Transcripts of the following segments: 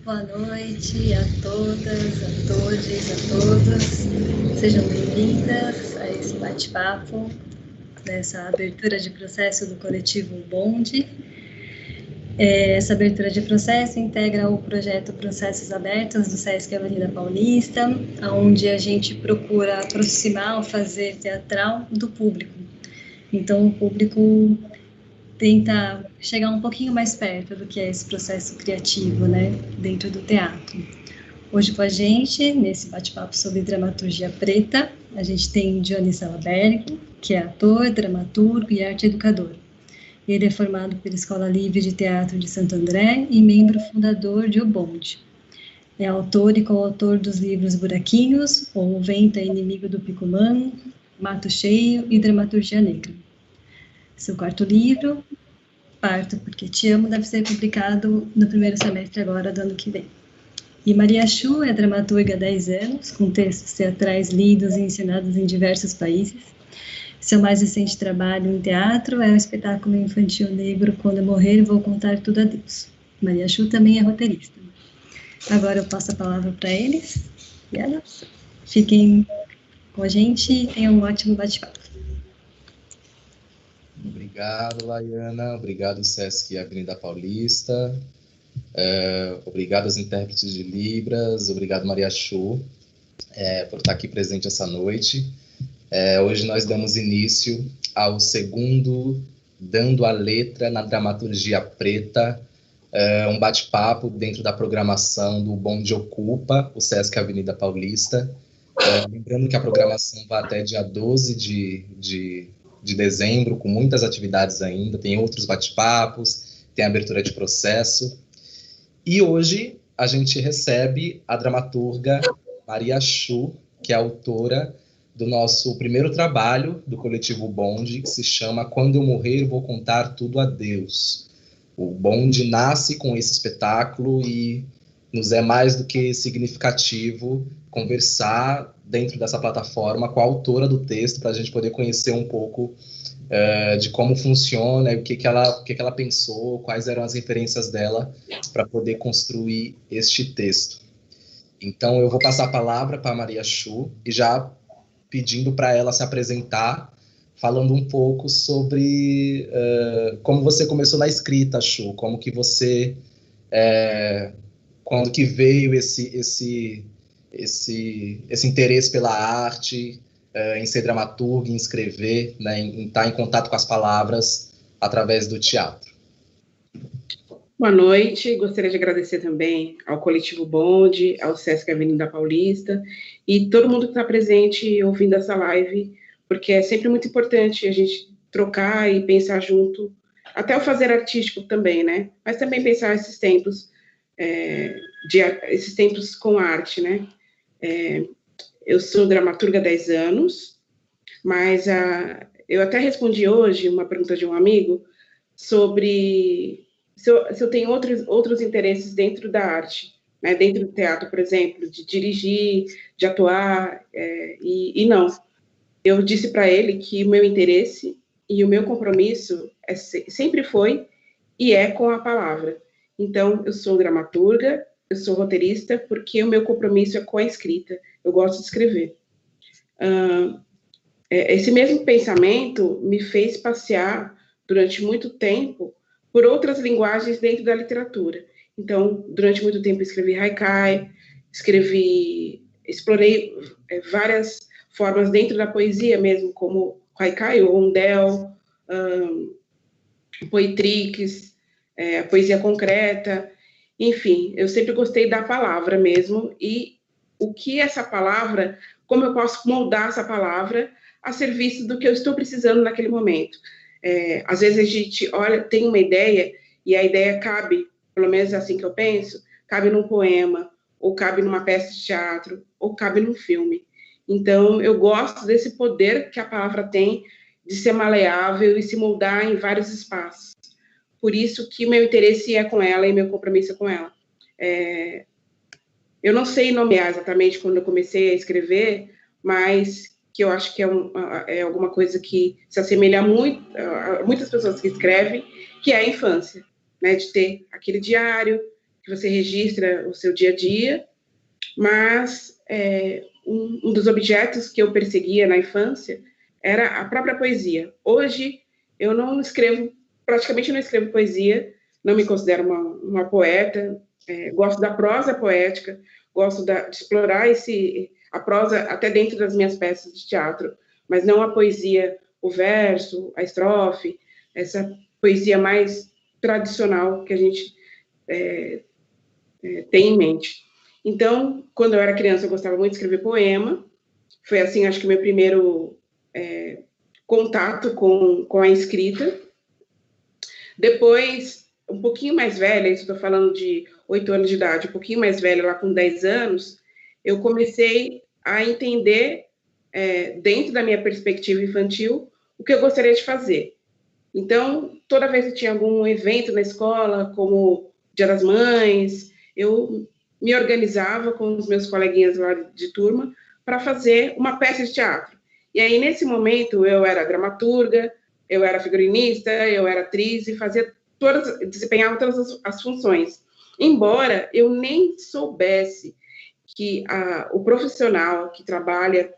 Boa noite a todas, a todos, a todos. Sejam bem-vindas a esse bate-papo, nessa abertura de processo do coletivo Bonde. Essa abertura de processo integra o projeto Processos Abertos do Sesc Avenida Paulista, onde a gente procura aproximar o fazer teatral do público. Então, o público tenta chegar um pouquinho mais perto do que é esse processo criativo, né, dentro do teatro. Hoje com a gente, nesse bate-papo sobre dramaturgia preta, a gente tem Johnny Salaberg, que é ator, dramaturgo e arte educador. Ele é formado pela Escola Livre de Teatro de Santo André e membro fundador de O Bonde. É autor e coautor dos livros Buraquinhos, O Vento é Inimigo do Picumã, Mato Cheio e Dramaturgia Negra. Seu quarto livro, Parto Porque Te Amo, deve ser publicado no primeiro semestre agora do ano que vem. E Maria Chu é dramaturga há 10 anos, com textos teatrais lidos e ensinados em diversos países. Seu mais recente trabalho em teatro é o espetáculo infantil negro Quando Eu Morrer Vou Contar Tudo a Deus. Maria Chu também é roteirista. Agora eu passo a palavra para eles. E elas fiquem com a gente e tenham um ótimo bate-papo. Obrigado, Laiana. Obrigado, Sesc Avenida Paulista. Obrigado aos intérpretes de Libras. Obrigado, Maria Chu, por estar aqui presente essa noite. Hoje nós damos início ao segundo Dando a Letra na Dramaturgia Preta, um bate-papo dentro da programação do Bonde Ocupa, o Sesc Avenida Paulista. Lembrando que a programação vai até dia 12 de dezembro, com muitas atividades ainda, tem outros bate-papos, tem abertura de processo. E hoje a gente recebe a dramaturga Maria Chu, que é autora do nosso primeiro trabalho do coletivo Bonde, que se chama Quando Eu Morrer Vou Contar Tudo a Deus. O Bonde nasce com esse espetáculo e nos é mais do que significativo conversar dentro dessa plataforma com a autora do texto, para a gente poder conhecer um pouco de como funciona, o que ela pensou, quais eram as referências dela para poder construir este texto. Então, eu vou passar a palavra para a Maria Chu, e já pedindo para ela se apresentar, falando um pouco sobre como você começou na escrita, Chu, como que você... quando que veio esse interesse pela arte, em ser dramaturgo, em escrever, né, em estar em contato com as palavras através do teatro. Boa noite, gostaria de agradecer também ao Coletivo Bonde, ao Sesc Avenida Paulista e todo mundo que está presente ouvindo essa live, porque é sempre muito importante a gente trocar e pensar junto, até o fazer artístico também, né? Mas também pensar esses tempos, esses tempos com arte, né? Eu sou dramaturga há 10 anos, mas eu até respondi hoje uma pergunta de um amigo sobre se eu tenho outros interesses dentro da arte, né? Dentro do teatro, por exemplo, de dirigir, de atuar, e não. Eu disse para ele que o meu interesse e o meu compromisso sempre foi e é com a palavra. Então, eu sou dramaturga, eu sou roteirista, porque o meu compromisso é com a escrita. Eu gosto de escrever. Esse mesmo pensamento me fez passear durante muito tempo por outras linguagens dentro da literatura. Então, durante muito tempo escrevi haikai, explorei várias formas dentro da poesia mesmo, como haikai, ou rondel, poetrix, poesia concreta, enfim, eu sempre gostei da palavra mesmo, e o que essa palavra, como eu posso moldar essa palavra a serviço do que eu estou precisando naquele momento. Às vezes a gente tem uma ideia, e a ideia cabe, pelo menos é assim que eu penso, cabe num poema, ou cabe numa peça de teatro, ou cabe num filme. Então, eu gosto desse poder que a palavra tem de ser maleável e se moldar em vários espaços. Por isso que meu interesse é com ela e meu compromisso é com ela. Eu não sei nomear exatamente quando eu comecei a escrever, mas que eu acho que é alguma coisa que se assemelha muito a muitas pessoas que escrevem, que é a infância, né? De ter aquele diário, que você registra o seu dia a dia, mas um dos objetos que eu perseguia na infância era a própria poesia. Hoje, eu não escrevo, praticamente não escrevo poesia, não me considero uma poeta, gosto da prosa poética, gosto de explorar a prosa até dentro das minhas peças de teatro, mas não a poesia, o verso, a estrofe, essa poesia mais tradicional que a gente tem em mente. Então, quando eu era criança, eu gostava muito de escrever poema. Foi, assim, acho que meu primeiro contato com a escrita. Depois, um pouquinho mais velha, isso estou falando de 8 anos de idade, um pouquinho mais velha, lá com 10 anos, eu comecei a entender, dentro da minha perspectiva infantil, o que eu gostaria de fazer. Então, toda vez que tinha algum evento na escola, como Dia das Mães, eu me organizava com os meus coleguinhas lá de turma para fazer uma peça de teatro. E aí, nesse momento, eu era dramaturga, eu era figurinista, eu era atriz e desempenhava todas as funções. Embora eu nem soubesse que o profissional que trabalha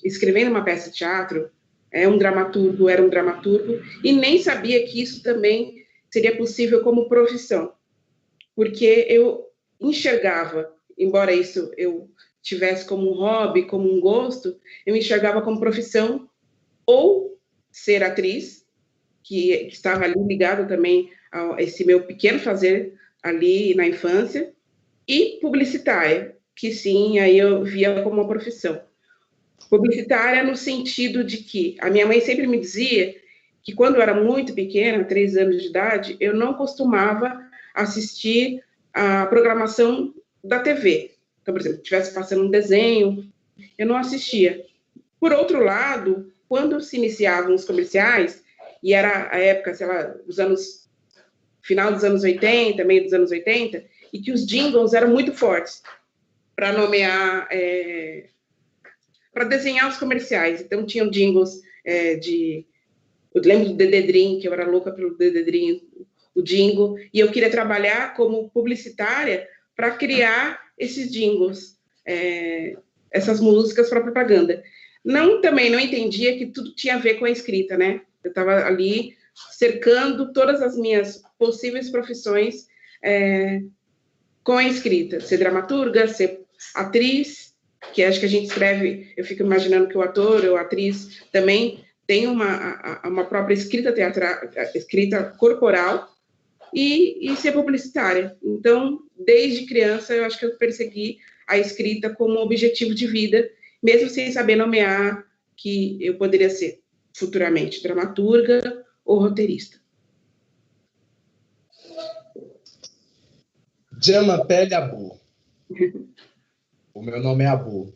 escrevendo uma peça de teatro era um dramaturgo, e nem sabia que isso também seria possível como profissão. Porque eu enxergava, embora isso eu tivesse como um hobby, como um gosto, eu enxergava como profissão ou ser atriz, que estava ali ligado também a esse meu pequeno fazer ali na infância, e publicitária, que sim, aí eu via como uma profissão. Publicitária no sentido de que a minha mãe sempre me dizia que quando eu era muito pequena, 3 anos de idade, eu não costumava assistir a programação da TV. Então, por exemplo, se estivesse passando um desenho, eu não assistia. Por outro lado, quando se iniciavam os comerciais, e era a época, sei lá, final dos anos 80, meio dos anos 80, e que os jingles eram muito fortes para nomear, para desenhar os comerciais. Então, tinham jingles eu lembro do Dededrim, que eu era louca pelo Dededrim, o jingle, e eu queria trabalhar como publicitária para criar esses jingles, essas músicas para propaganda. Também não entendia que tudo tinha a ver com a escrita, né? Eu estava ali cercando todas as minhas possíveis profissões com a escrita. Ser dramaturga, ser atriz, que acho que a gente escreve, eu fico imaginando que o ator ou a atriz também tem uma própria escrita teatral, escrita corporal, e ser publicitária. Então, desde criança, eu acho que eu persegui a escrita como objetivo de vida, mesmo sem saber nomear que eu poderia ser futuramente dramaturga ou roteirista. Jama Pele Abu. O meu nome é Abu.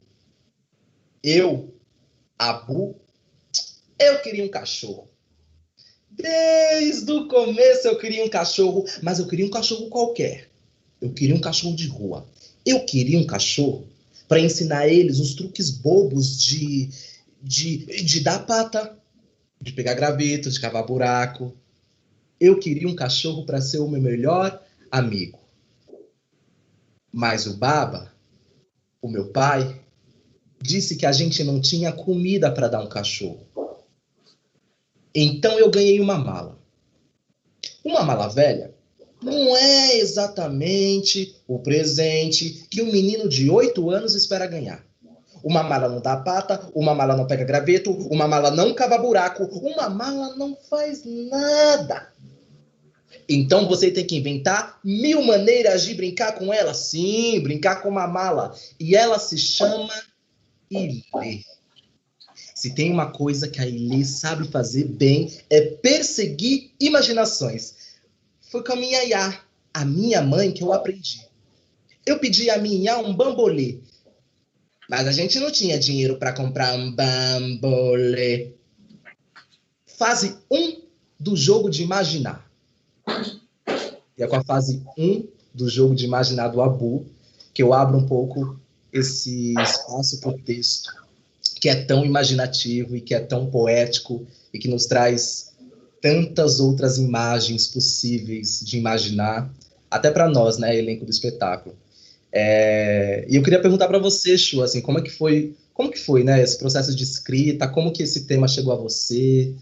Abu, eu queria um cachorro. Desde o começo eu queria um cachorro, mas eu queria um cachorro qualquer. Eu queria um cachorro de rua. Eu queria um cachorro para ensinar eles os truques bobos de dar pata, de pegar graveto, de cavar buraco. Eu queria um cachorro para ser o meu melhor amigo. Mas o Baba, o meu pai, disse que a gente não tinha comida para dar um cachorro. Então eu ganhei uma mala. Uma mala velha não é exatamente o presente que um menino de 8 anos espera ganhar. Uma mala não dá pata, uma mala não pega graveto, uma mala não cava buraco, uma mala não faz nada. Então você tem que inventar 1000 maneiras de brincar com ela. Sim, brincar com uma mala. E ela se chama Ilê. Se tem uma coisa que a Ilê sabe fazer bem, é perseguir imaginações. Foi com a minha Iá, a minha mãe, que eu aprendi. Eu pedi a minha Iá um bambolê. Mas a gente não tinha dinheiro para comprar um bambolê. Fase 1 do jogo de imaginar. E é com a fase 1 do jogo de imaginar do Abu que eu abro um pouco esse espaço para o texto, que é tão imaginativo e que é tão poético e que nos traz tantas outras imagens possíveis de imaginar até para nós, né, elenco do espetáculo. E eu queria perguntar para você, Chu, assim, como que foi, né, esse processo de escrita, como que esse tema chegou a você,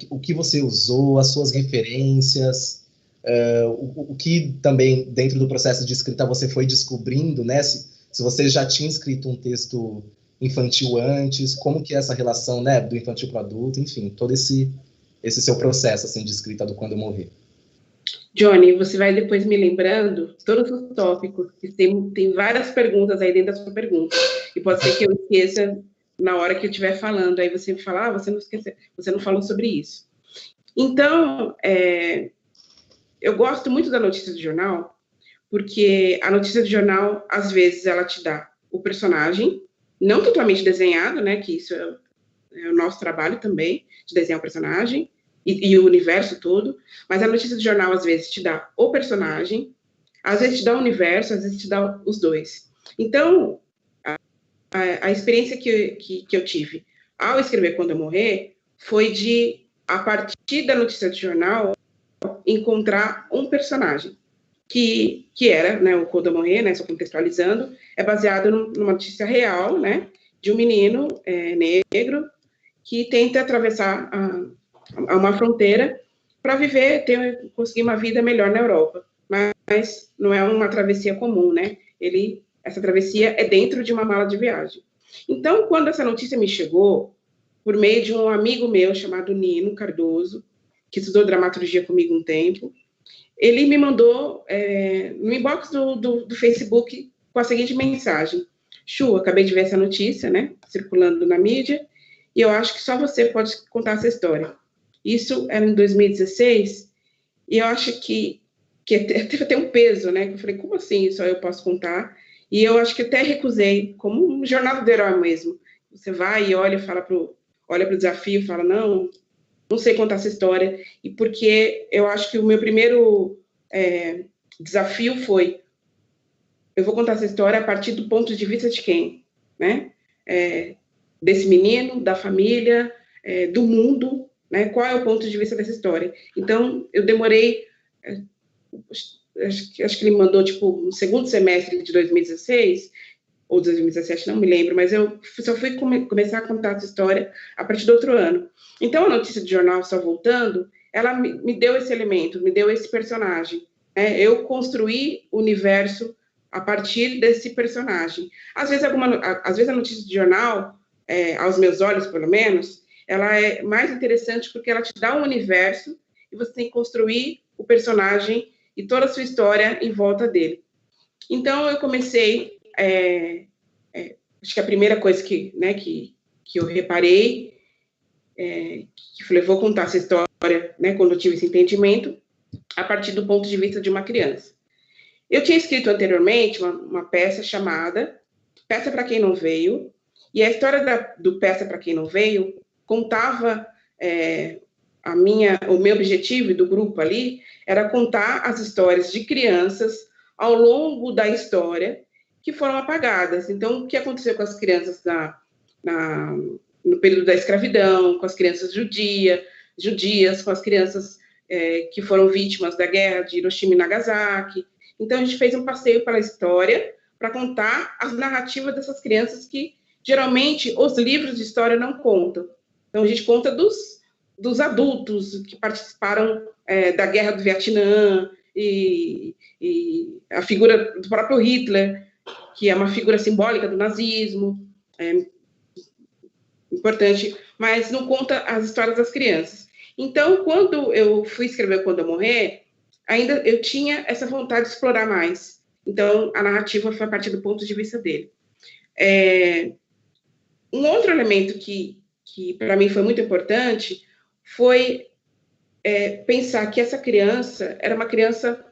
o que você usou, as suas referências, o que também dentro do processo de escrita você foi descobrindo, né, se você já tinha escrito um texto infantil antes, como que é essa relação, né, do infantil para o adulto, enfim, todo esse seu processo, assim, de escrita do Quando Eu Morrer. Johnny, você vai depois me lembrando todos os tópicos, que tem várias perguntas aí dentro da sua pergunta, e pode ser que eu esqueça na hora que eu estiver falando, aí você me fala, você não esqueceu, você não falou sobre isso. Então, eu gosto muito da notícia do jornal, porque a notícia do jornal, às vezes, ela te dá o personagem, não totalmente desenhado, né, que isso é o nosso trabalho também, de desenhar o personagem, e o universo todo, mas a notícia do jornal, às vezes, te dá o personagem, às vezes te dá o universo, às vezes te dá os dois. Então, a experiência que eu tive ao escrever Quando Eu Morrer foi de, a partir da notícia do jornal, encontrar um personagem, que era, né, o Quando Eu Morrer, né, só contextualizando, é baseado numa notícia real, né, de um menino negro que tenta atravessar uma fronteira para viver, conseguir uma vida melhor na Europa. Mas não é uma travessia comum, né? Essa travessia é dentro de uma mala de viagem. Então, quando essa notícia me chegou, por meio de um amigo meu chamado Nino Cardoso, que estudou dramaturgia comigo um tempo, ele me mandou no inbox do Facebook com a seguinte mensagem: Chu, acabei de ver essa notícia, né, circulando na mídia, e eu acho que só você pode contar essa história. Isso era em 2016, e eu acho que teve até um peso, né? Eu falei, como assim só eu posso contar? E eu acho que até recusei, como um jornal do herói mesmo. Você vai e olha pro desafio e fala, não sei contar essa história. E porque eu acho que o meu primeiro desafio foi, eu vou contar essa história a partir do ponto de vista de quem? Né? Desse menino, da família, do mundo, né? Qual é o ponto de vista dessa história? Então, eu demorei, acho que ele mandou, tipo, no segundo semestre de 2016, ou 2017, não me lembro, mas eu só fui começar a contar essa história a partir do outro ano. Então, a notícia de jornal, só voltando, ela me deu esse elemento, me deu esse personagem. Eu construí o universo a partir desse personagem. Às vezes a notícia de jornal, aos meus olhos, pelo menos, ela é mais interessante porque ela te dá um universo e você tem que construir o personagem e toda a sua história em volta dele. Então, eu comecei, acho que a primeira coisa que eu reparei, que falei, vou contar essa história, né, quando eu tive esse entendimento, a partir do ponto de vista de uma criança. Eu tinha escrito anteriormente uma peça chamada Peça para Quem Não Veio, e a história do Peça para Quem Não Veio contava, o meu objetivo e do grupo ali era contar as histórias de crianças ao longo da história que foram apagadas. Então, o que aconteceu com as crianças no período da escravidão, com as crianças judias, com as crianças que foram vítimas da guerra de Hiroshima e Nagasaki. Então, a gente fez um passeio pela história para contar as narrativas dessas crianças que, geralmente, os livros de história não contam. Então, a gente conta dos adultos que participaram da Guerra do Vietnã e a figura do próprio Hitler, que é uma figura simbólica do nazismo, importante, mas não conta as histórias das crianças. Então, quando eu fui escrever Quando Eu Morrer, ainda eu tinha essa vontade de explorar mais. Então, a narrativa foi a partir do ponto de vista dele. Um outro elemento que para mim foi muito importante foi pensar que essa criança era uma criança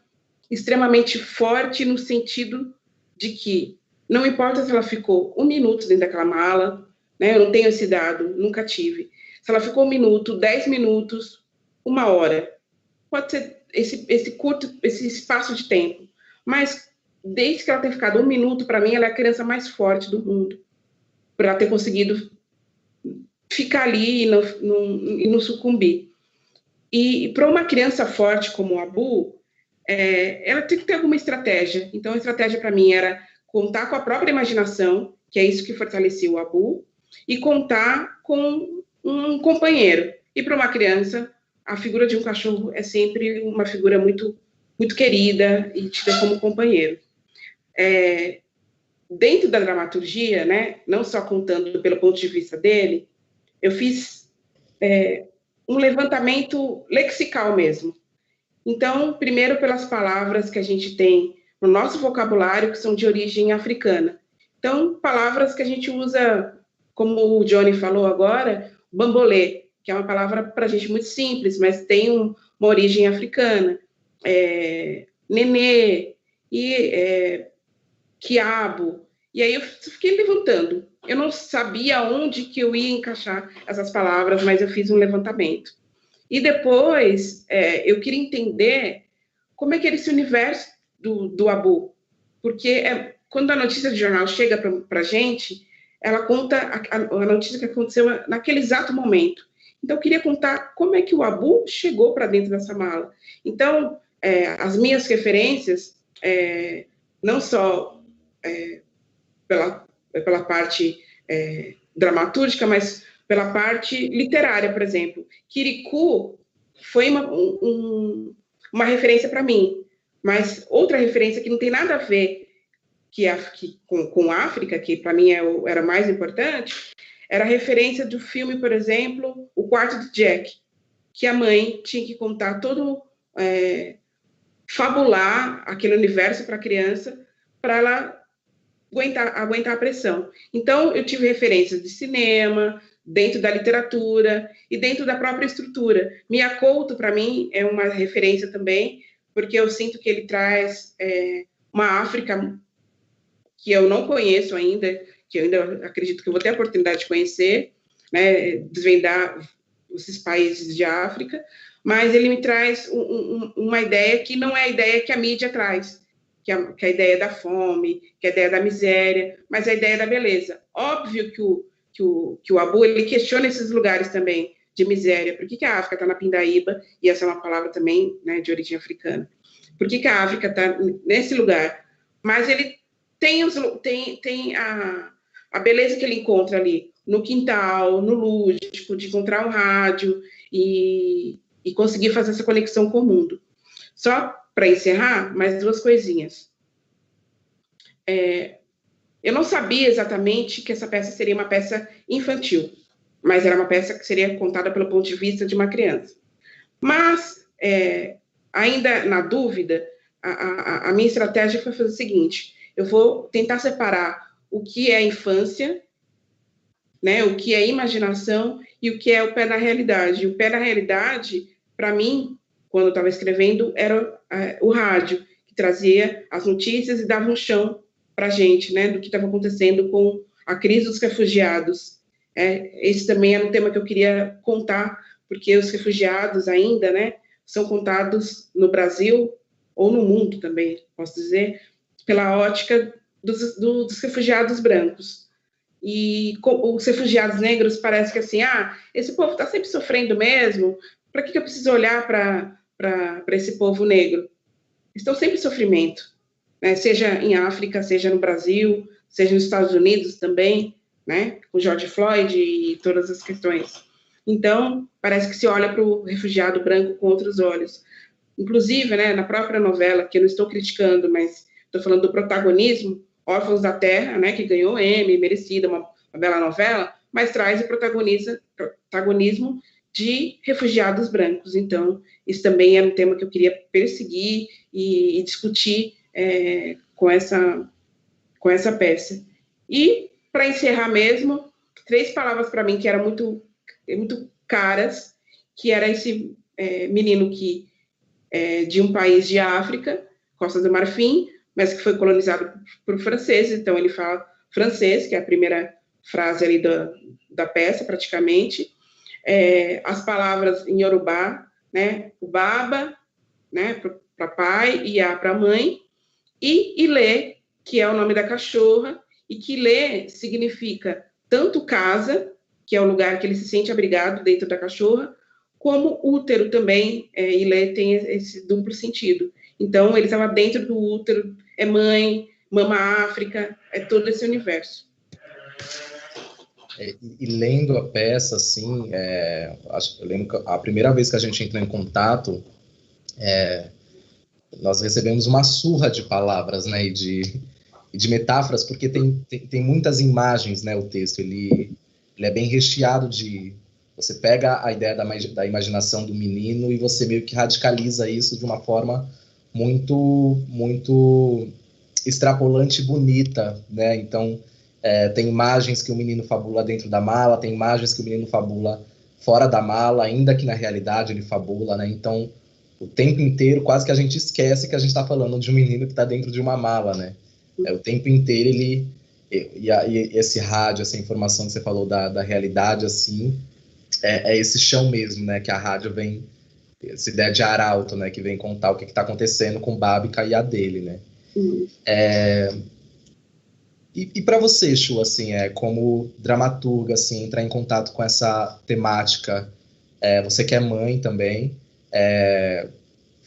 extremamente forte no sentido de que não importa se ela ficou 1 minuto dentro daquela mala, né? Eu não tenho esse dado, nunca tive. Se ela ficou 1 minuto, 10 minutos, 1 hora, pode ser esse espaço de tempo. Mas desde que ela tenha ficado 1 minuto, para mim, ela é a criança mais forte do mundo, por ela ter conseguido ficar ali e não sucumbir. E para uma criança forte como o Abu, ela tem que ter alguma estratégia. Então, a estratégia para mim era contar com a própria imaginação, que é isso que fortalecia o Abu, e contar com um companheiro. E para uma criança, a figura de um cachorro é sempre uma figura muito, muito querida e tida como companheiro. Dentro da dramaturgia, né, não só contando pelo ponto de vista dele, eu fiz um levantamento lexical mesmo. Então, primeiro pelas palavras que a gente tem no nosso vocabulário, que são de origem africana. Então, palavras que a gente usa, como o Johnny falou agora, bambolê, que é uma palavra para a gente muito simples, mas tem uma origem africana. Nenê, e quiabo. E aí eu fiquei levantando. Eu não sabia onde que eu ia encaixar essas palavras, mas eu fiz um levantamento. E depois, eu queria entender como é que era esse universo do Abu. Porque quando a notícia de jornal chega para a gente, ela conta a notícia que aconteceu naquele exato momento. Então, eu queria contar como é que o Abu chegou para dentro dessa mala. Então, as minhas referências, não só pela parte dramatúrgica, mas pela parte literária, por exemplo. Quiricu foi uma referência para mim, mas outra referência que não tem nada a ver com África, que para mim era mais importante, era a referência do filme, por exemplo, O Quarto de Jack, que a mãe tinha que contar todo, fabular aquele universo para a criança, para ela aguentar a pressão. Então, eu tive referências de cinema, dentro da literatura e dentro da própria estrutura. Mia Couto, para mim, é uma referência também, porque eu sinto que ele traz uma África que eu não conheço ainda, que eu ainda acredito que eu vou ter a oportunidade de conhecer, né, desvendar esses países de África, mas ele me traz uma ideia que não é a ideia que a mídia traz, que é a ideia da fome, que é a ideia da miséria, mas a ideia da beleza. Óbvio que o Abu, ele questiona esses lugares também de miséria. Por que a África está na pindaíba? E essa é uma palavra também, né, de origem africana. Por que a África está nesse lugar? Mas ele tem a beleza que ele encontra ali no quintal, no lúdico, de encontrar um rádio e conseguir fazer essa conexão com o mundo. Só para encerrar, mais duas coisinhas. Eu não sabia exatamente que essa peça seria uma peça infantil, mas era uma peça que seria contada pelo ponto de vista de uma criança. Mas, ainda na dúvida, a minha estratégia foi fazer o seguinte: eu vou tentar separar o que é infância, né, o que é imaginação e o que é o pé na realidade. O pé na realidade, para mim, quando eu estava escrevendo, era o rádio, que trazia as notícias e dava um chão para a gente, né, do que estava acontecendo com a crise dos refugiados. Esse também era um tema que eu queria contar, porque os refugiados ainda, né, são contados no Brasil, ou no mundo também, posso dizer, pela ótica dos refugiados brancos. E os refugiados negros parece que assim, esse povo está sempre sofrendo mesmo, para que eu preciso olhar para esse povo negro? Estão sempre em sofrimento, né? Seja em África, seja no Brasil, seja nos Estados Unidos também, né? Com George Floyd e todas as questões. Então, parece que se olha para o refugiado branco com outros olhos. Inclusive, né, na própria novela, que eu não estou criticando, mas estou falando do protagonismo, Órfãos da Terra, né, que ganhou Emmy, merecida, uma bela novela, mas traz o protagonismo de refugiados brancos. Então, isso também era um tema que eu queria perseguir e discutir com essa peça. E, para encerrar mesmo, 3 palavras para mim que eram muito caras, que era esse menino que de um país de África, Costa do Marfim, mas que foi colonizado por franceses, então ele fala francês, que é a primeira frase ali da peça, praticamente. As palavras em Yorubá, né, o baba, né, para pai, e a para mãe, e Ilê, que é o nome da cachorra, e que Ilê significa tanto casa, que é o lugar que ele se sente abrigado dentro da cachorra, como útero também, Ilê tem esse duplo sentido. Então, ele estava dentro do útero, é mãe, mama África, é todo esse universo. E lendo a peça, assim, eu lembro que a primeira vez que a gente entrou em contato, nós recebemos uma surra de palavras, né, e de metáforas, porque tem muitas imagens, né, o texto, ele é bem recheado de... Você pega a ideia da imaginação do menino e você meio que radicaliza isso de uma forma muito, muito extrapolante e bonita, né, então... tem imagens que o menino fabula dentro da mala, tem imagens que o menino fabula fora da mala, ainda que na realidade ele fabula, né? Então, o tempo inteiro, quase que a gente esquece que a gente está falando de um menino que está dentro de uma mala, né? O tempo inteiro e esse rádio, essa informação que você falou da realidade, assim, é esse chão mesmo, né? Que a rádio vem, essa ideia de arauto, né? Que vem contar o que está acontecendo com Bábica e a dele, né? E para você, Chu, assim, como dramaturga, assim, entrar em contato com essa temática, você que é mãe também,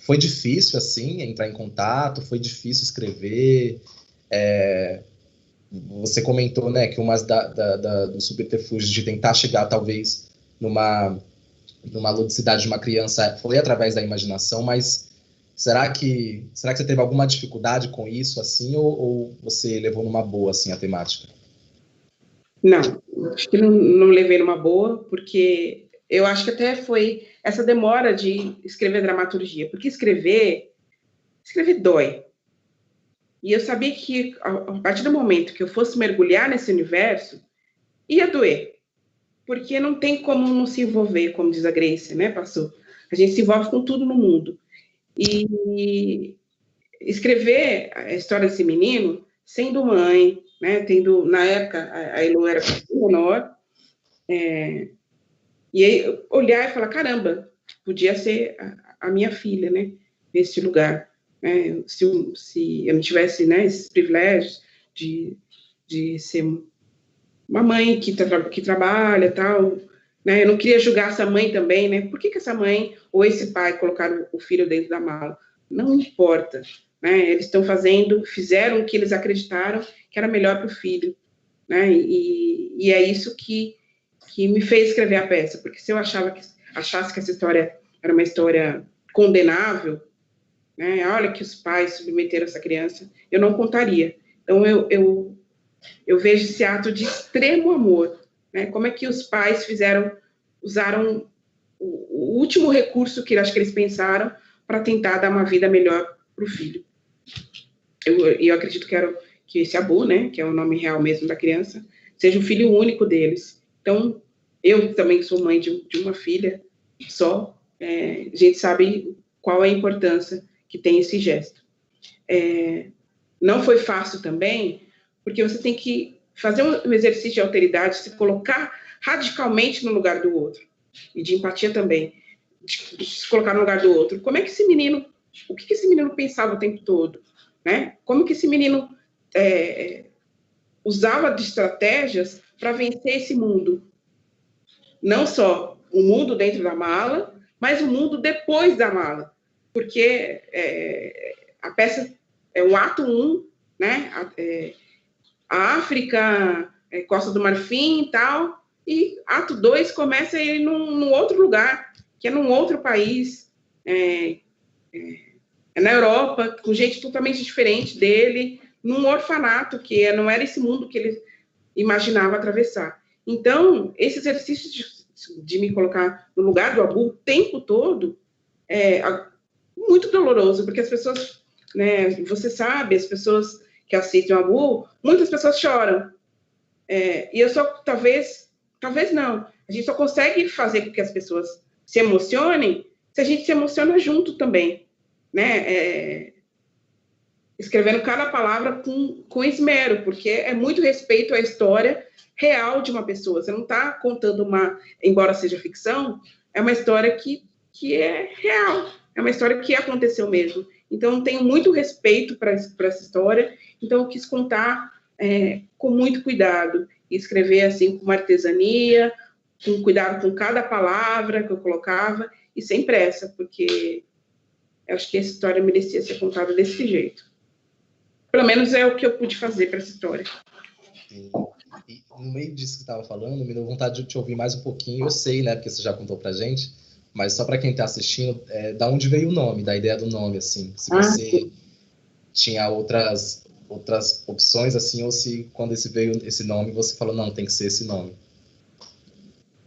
foi difícil, assim, entrar em contato? Foi difícil escrever? Você comentou, né, que uma dos subterfúgios de tentar chegar, talvez, numa ludicidade de uma criança foi através da imaginação, mas será que você teve alguma dificuldade com isso, assim, ou você levou numa boa, assim, a temática? Não, acho que não levei numa boa, porque eu acho que até foi essa demora de escrever dramaturgia, porque escrever dói. E eu sabia que, a partir do momento que eu fosse mergulhar nesse universo, ia doer. Porque não tem como não se envolver, como diz a Grace, né, pastor? A gente se envolve com tudo no mundo. E escrever a história desse menino, sendo mãe, né, tendo, na época, a Elo era menor, e aí olhar e falar, caramba, podia ser a minha filha, né, nesse lugar. Né, se eu não tivesse, né, esses privilégios de ser uma mãe que trabalha e tal, né, eu não queria julgar essa mãe também, né, por que essa mãe ou esse pai colocaram o filho dentro da mala? Não importa, né, eles fizeram o que eles acreditaram que era melhor para o filho, né, e é isso que me fez escrever a peça, porque se eu achasse que essa história era uma história condenável, né, olha que os pais submeteram essa criança, eu não contaria. Então, eu vejo esse ato de extremo amor, né, como é que os pais usaram o último recurso que acho que eles pensaram para tentar dar uma vida melhor para o filho. Eu acredito que esse Abu, né, que é o nome real mesmo da criança, seja o filho único deles. Então, eu também sou mãe de uma filha só, a gente sabe qual é a importância que tem esse gesto. Não foi fácil também, porque você tem que fazer um exercício de alteridade, se colocar radicalmente no lugar do outro, e de empatia também, de se colocar no lugar do outro. Como é que esse menino, o que esse menino pensava o tempo todo? Né? Como que esse menino usava de estratégias para vencer esse mundo? Não só o mundo dentro da mala, mas o mundo depois da mala. Porque a peça é o ato 1, né? A África, Costa do Marfim e tal, e ato 2 começa ele num outro lugar, que é num outro país, na Europa, com gente totalmente diferente dele, num orfanato, que não era esse mundo que ele imaginava atravessar. Então, esse exercício de me colocar no lugar do Abu o tempo todo é muito doloroso, porque as pessoas, né, você sabe, as pessoas que assistem o Abu, muitas pessoas choram. E eu só, talvez não, a gente só consegue fazer com que as pessoas se emocionem se a gente se emociona junto também, né? Escrevendo cada palavra com esmero, porque é muito respeito à história real de uma pessoa. Você não está contando embora seja ficção, é uma história que é real, é uma história que aconteceu mesmo. Então, eu tenho muito respeito para essa história, então eu quis contar com muito cuidado, e escrever assim com uma artesania, com cuidado com cada palavra que eu colocava, e sem pressa, porque Eu acho que essa história merecia ser contada desse jeito. Pelo menos é o que eu pude fazer para essa história. Sim. E no meio disso que você estava falando, me deu vontade de te ouvir mais um pouquinho. Eu sei, né, porque você já contou pra gente, mas só para quem está assistindo, da onde veio o nome, da ideia do nome, assim. Se você tinha outras opções, assim, ou se quando veio esse nome, você falou, não, tem que ser esse nome.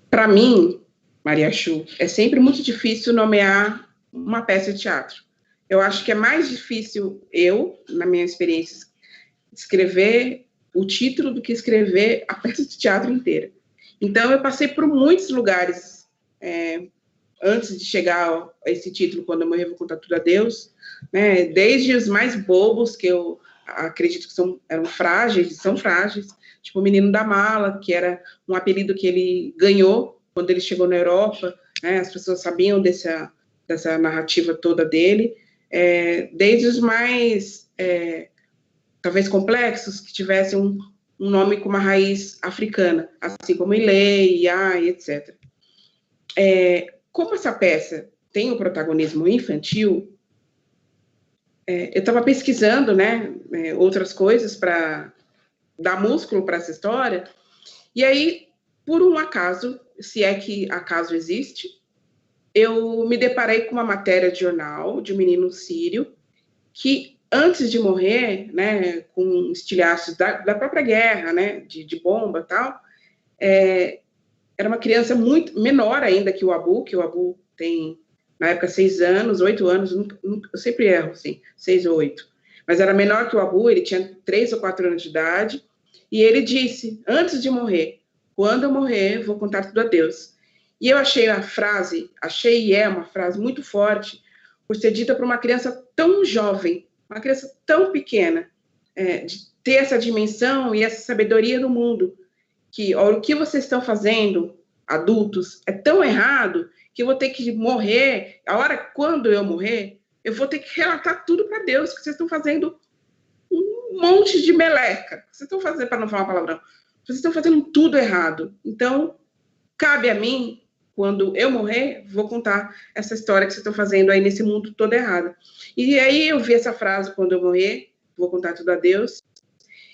Para mim, Maria Chu, é sempre muito difícil nomear uma peça de teatro. Eu acho que é mais difícil na minha experiência, escrever o título do que escrever a peça de teatro inteira. Então, eu passei por muitos lugares antes de chegar a esse título, Quando Eu Morrer Vou Contar Tudo a Deus, né? Desde os mais bobos, que eu acredito que eram frágeis, e são frágeis, tipo o Menino da Mala, que era um apelido que ele ganhou quando ele chegou na Europa, né? As pessoas sabiam dessa narrativa toda dele, desde os mais, talvez, complexos, que tivessem um nome com uma raiz africana, assim como Ilê, Iá, etc. Como essa peça tem um protagonismo infantil, eu estava pesquisando, né, outras coisas para dar músculo para essa história, e aí, por um acaso, se é que acaso existe, eu me deparei com uma matéria de jornal de um menino sírio que, antes de morrer, né, com estilhaços da própria guerra, né, de bomba e tal, era uma criança muito menor ainda que o Abu tem, na época, 6 anos, 8 anos, eu sempre erro, assim, 6 ou 8. Mas era menor que o Abu, ele tinha 3 ou 4 anos de idade, e ele disse, antes de morrer, quando eu morrer, vou contar tudo a Deus. E eu achei e é uma frase muito forte, por ser dita por uma criança tão jovem, uma criança tão pequena, de ter essa dimensão e essa sabedoria do mundo, que olha, o que vocês estão fazendo, adultos, é tão errado que eu vou ter que morrer, quando eu morrer, eu vou ter que relatar tudo para Deus, que vocês estão fazendo um monte de meleca. Vocês estão fazendo, para não falar palavrão, vocês estão fazendo tudo errado. Então, cabe a mim, quando eu morrer, vou contar essa história que vocês estão fazendo aí nesse mundo todo errado. E aí eu vi essa frase, quando eu morrer, vou contar tudo a Deus.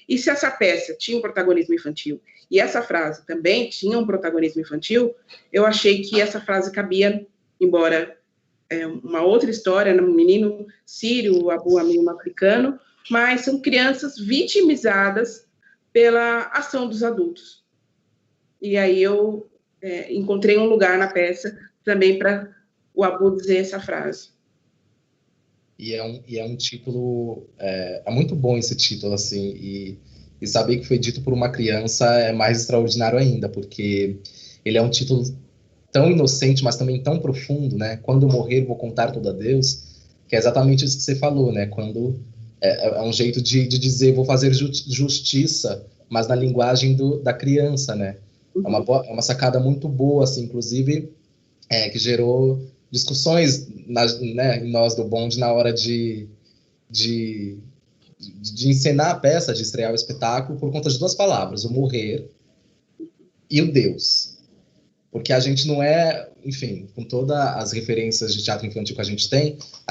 E se essa peça tinha um protagonismo infantil e essa frase também tinha um protagonismo infantil, eu achei que essa frase cabia, embora uma outra história, um menino sírio, o Abu, menino africano, mas são crianças vitimizadas pela ação dos adultos. E aí eu encontrei um lugar na peça também para o Abu dizer essa frase. E é um título, é muito bom esse título, assim, e saber que foi dito por uma criança é mais extraordinário ainda, porque ele é um título tão inocente, mas também tão profundo, né? Quando eu morrer, vou contar tudo a Deus, que é exatamente isso que você falou, né? Quando é um jeito de dizer, vou fazer justiça, mas na linguagem da criança, né? É uma sacada muito boa, assim, inclusive, que gerou discussões né, em nós do Bonde na hora de encenar a peça, de estrear o espetáculo, por conta de 2 palavras, o morrer e o Deus. Porque a gente não enfim, com todas as referências de teatro infantil que a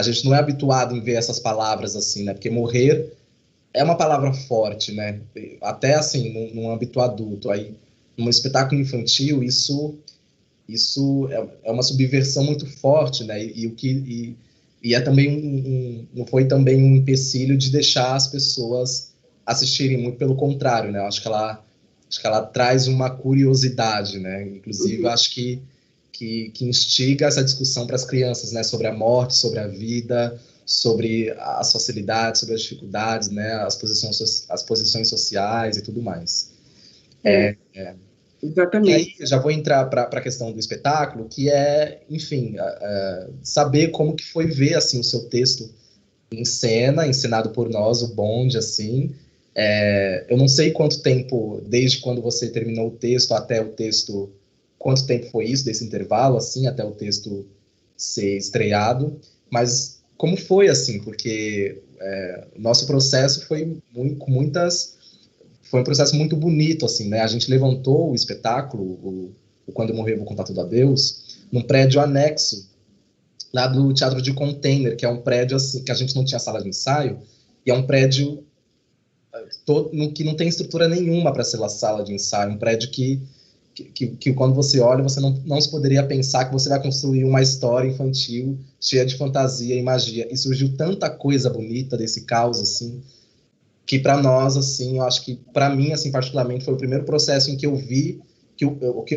gente não é habituado em ver essas palavras assim, né? Porque morrer é uma palavra forte, né? Até assim, num âmbito adulto. Aí, num espetáculo infantil, isso é uma subversão muito forte, né? E é também não foi também um empecilho de deixar as pessoas assistirem, muito pelo contrário, né? Acho que ela traz uma curiosidade, né? Inclusive, acho que instiga essa discussão para as crianças, né? Sobre a morte, sobre a vida, sobre as facilidades, sobre as dificuldades, né? As posições sociais e tudo mais. Exatamente. E aí, eu já vou entrar para a questão do espetáculo, que é, enfim, saber como que foi ver, assim, o seu texto em cena, encenado por nós, o Bonde, assim. Eu não sei quanto tempo, desde quando você terminou o texto até o texto, quanto tempo foi isso, desse intervalo, assim, até o texto ser estreado, mas como foi, assim, porque o nosso processo foi foi um processo muito bonito, assim, né? A gente levantou o espetáculo, o Quando Eu Morrer Vou Contar Tudo a Deus, num prédio anexo lá do Teatro de Container, que é um prédio assim, que a gente não tinha sala de ensaio, e é um prédio que não tem estrutura nenhuma para ser uma sala de ensaio, um prédio que quando você olha, você não se poderia pensar que você vai construir uma história infantil cheia de fantasia e magia. E surgiu tanta coisa bonita desse caos, assim, que para nós, assim, eu acho que para mim, assim, particularmente, foi o primeiro processo em que eu vi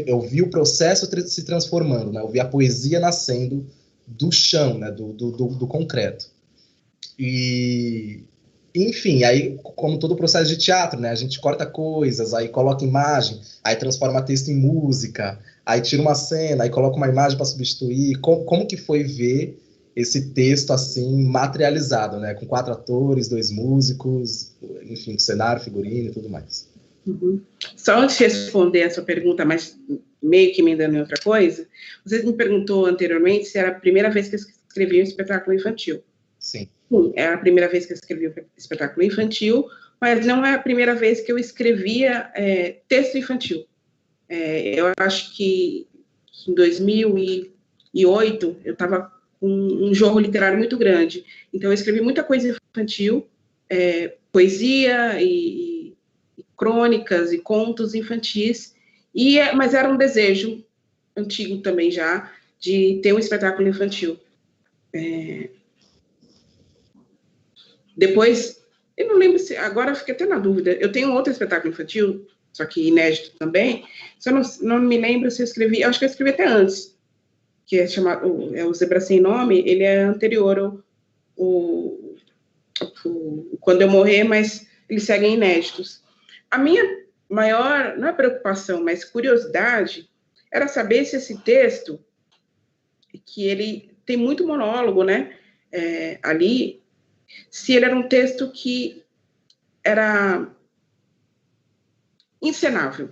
eu vi o processo se transformando, né? Eu vi a poesia nascendo do chão, né? Do concreto. E, enfim, aí, como todo o processo de teatro, né? A gente corta coisas, aí coloca imagem, aí transforma texto em música, aí tira uma cena, aí coloca uma imagem para substituir. Como que foi ver esse texto, assim, materializado, né? Com 4 atores, 2 músicos, enfim, cenário, figurino e tudo mais. Uhum. Só antes de responder a sua pergunta, mas meio que emendando em outra coisa, você me perguntou anteriormente se era a primeira vez que eu escrevia um espetáculo infantil. Sim. Sim, é a primeira vez que eu escrevi um espetáculo infantil, mas não é a primeira vez que eu escrevia texto infantil. Eu acho que em 2008 eu estava com um jogo literário muito grande, então eu escrevi muita coisa infantil, poesia e crônicas e contos infantis, mas era um desejo antigo também já, de ter um espetáculo infantil. Depois, eu não lembro se, agora eu fiquei até na dúvida, eu tenho outro espetáculo infantil, só que inédito também, só não me lembro se eu escrevi, eu acho que eu escrevi até antes, que é chamado, o Zebra Sem Nome, ele é anterior ao Quando Eu Morrer, mas eles seguem inéditos. A minha maior, não é preocupação, mas curiosidade, era saber se esse texto, que ele tem muito monólogo, né, ali, se ele era um texto que era encenável.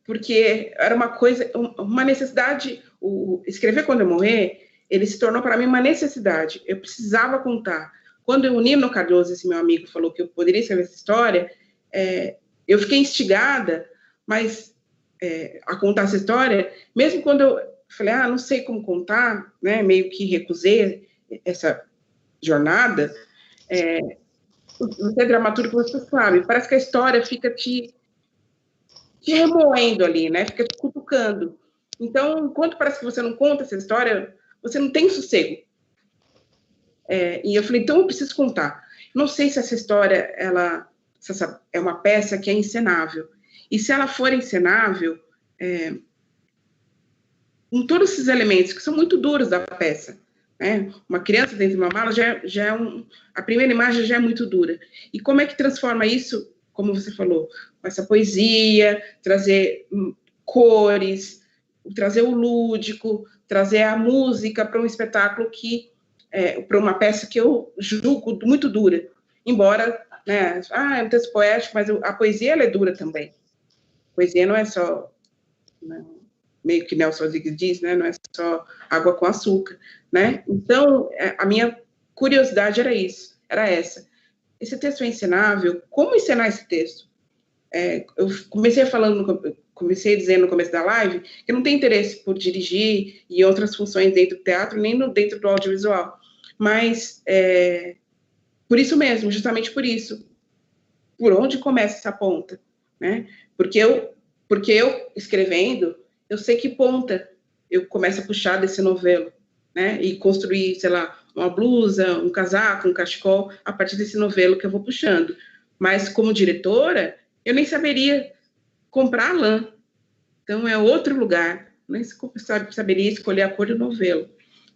Porque era uma coisa, uma necessidade, escrever Quando Eu Morrer, ele se tornou para mim uma necessidade, eu precisava contar. Quando o Nino Cardoso, esse meu amigo, falou que eu poderia escrever essa história, eu fiquei instigada, mas a contar essa história, mesmo quando eu falei, não sei como contar, né, meio que recusei essa jornada, você é dramaturgo, você sabe, parece que a história fica te remoendo ali, né, fica te cutucando. Então, enquanto parece que você não conta essa história, você não tem sossego. E eu falei, então eu preciso contar. Não sei se essa história, essa é uma peça que é encenável. E se ela for encenável, com todos esses elementos que são muito duros da peça, né? Uma criança dentro de uma mala a primeira imagem já é muito dura. E como é que transforma isso, como você falou, com essa poesia, trazer cores, trazer o lúdico, trazer a música para um espetáculo para uma peça que eu julgo muito dura. Embora, né, é um texto poético, mas a poesia ela é dura também. A poesia não é só, né, meio que Nelson Rodrigues diz, né, não é só água com açúcar, né? Então, a minha curiosidade era essa. Esse texto é encenável? Como encenar esse texto? Eu comecei dizendo no começo da live que eu não tenho interesse por dirigir e outras funções dentro do teatro, nem dentro do audiovisual. Mas, por isso mesmo, justamente por isso, por onde começa essa ponta, né? Porque eu escrevendo, eu sei que ponta eu começo a puxar desse novelo, né? E construir, sei lá, uma blusa, um casaco, um cachecol, a partir desse novelo que eu vou puxando. Mas, como diretora, eu nem saberia comprar lã. Então, é outro lugar. Nem saberia escolher a cor do novelo.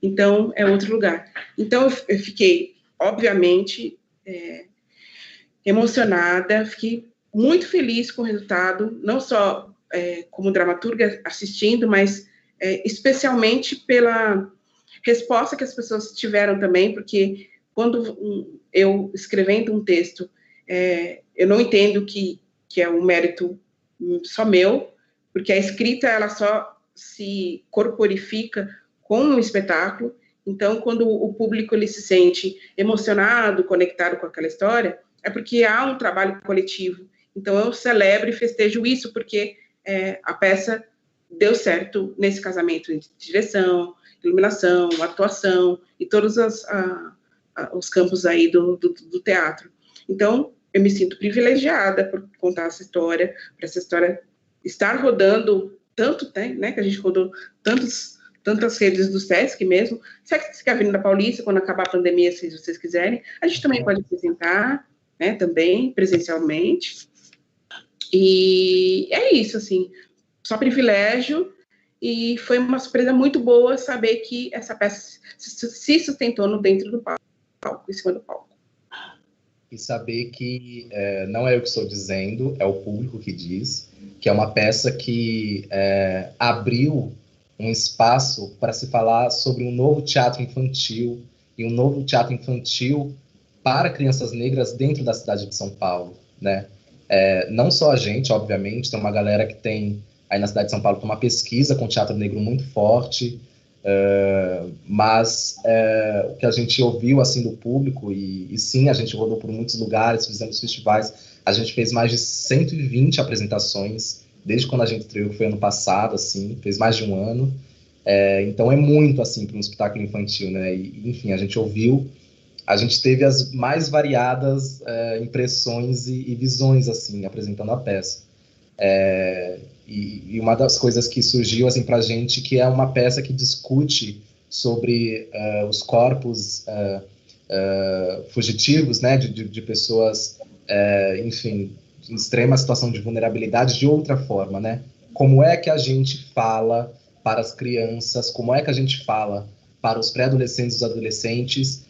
Então, é outro lugar. Então, eu fiquei, obviamente, emocionada, fiquei muito feliz com o resultado, não só como dramaturga assistindo, mas especialmente pela resposta que as pessoas tiveram também, porque quando eu escrevendo um texto, eu não entendo que é um mérito só meu, porque a escrita ela só se corporifica com um espetáculo. Então, quando o público ele se sente emocionado, conectado com aquela história, é porque há um trabalho coletivo. Então, eu celebro e festejo isso, porque a peça deu certo nesse casamento de direção, iluminação, atuação e todos os campos aí do teatro. Então, eu me sinto privilegiada por contar essa história, para essa história estar rodando tanto, né, que a gente rodou tantas redes do Sesc mesmo. Sesc Avenida Paulista, quando acabar a pandemia, se vocês quiserem, a gente também pode apresentar, né, também, presencialmente. E é isso, assim, só privilégio, e foi uma surpresa muito boa saber que essa peça se sustentou dentro do palco, em cima do palco. E saber que não é eu que estou dizendo, é o público que diz, que é uma peça que abriu um espaço para se falar sobre um novo teatro infantil, e um novo teatro infantil para crianças negras dentro da cidade de São Paulo, né? Não só a gente, obviamente, tem uma galera que tem, aí na cidade de São Paulo, tem uma pesquisa com teatro negro muito forte, mas o que a gente ouviu assim do público, e sim, a gente rodou por muitos lugares, fizemos festivais, a gente fez mais de 120 apresentações, desde quando a gente estreou, que foi ano passado, assim, fez mais de um ano, então é muito, assim, para um espetáculo infantil, né, e, enfim, a gente ouviu, a gente teve as mais variadas impressões e visões, assim, apresentando a peça. E uma das coisas que surgiu, assim, pra gente, que é uma peça que discute sobre os corpos fugitivos, né, de pessoas, enfim, em extrema situação de vulnerabilidade, de outra forma, né? Como é que a gente fala para as crianças, como é que a gente fala para os pré-adolescentes e os adolescentes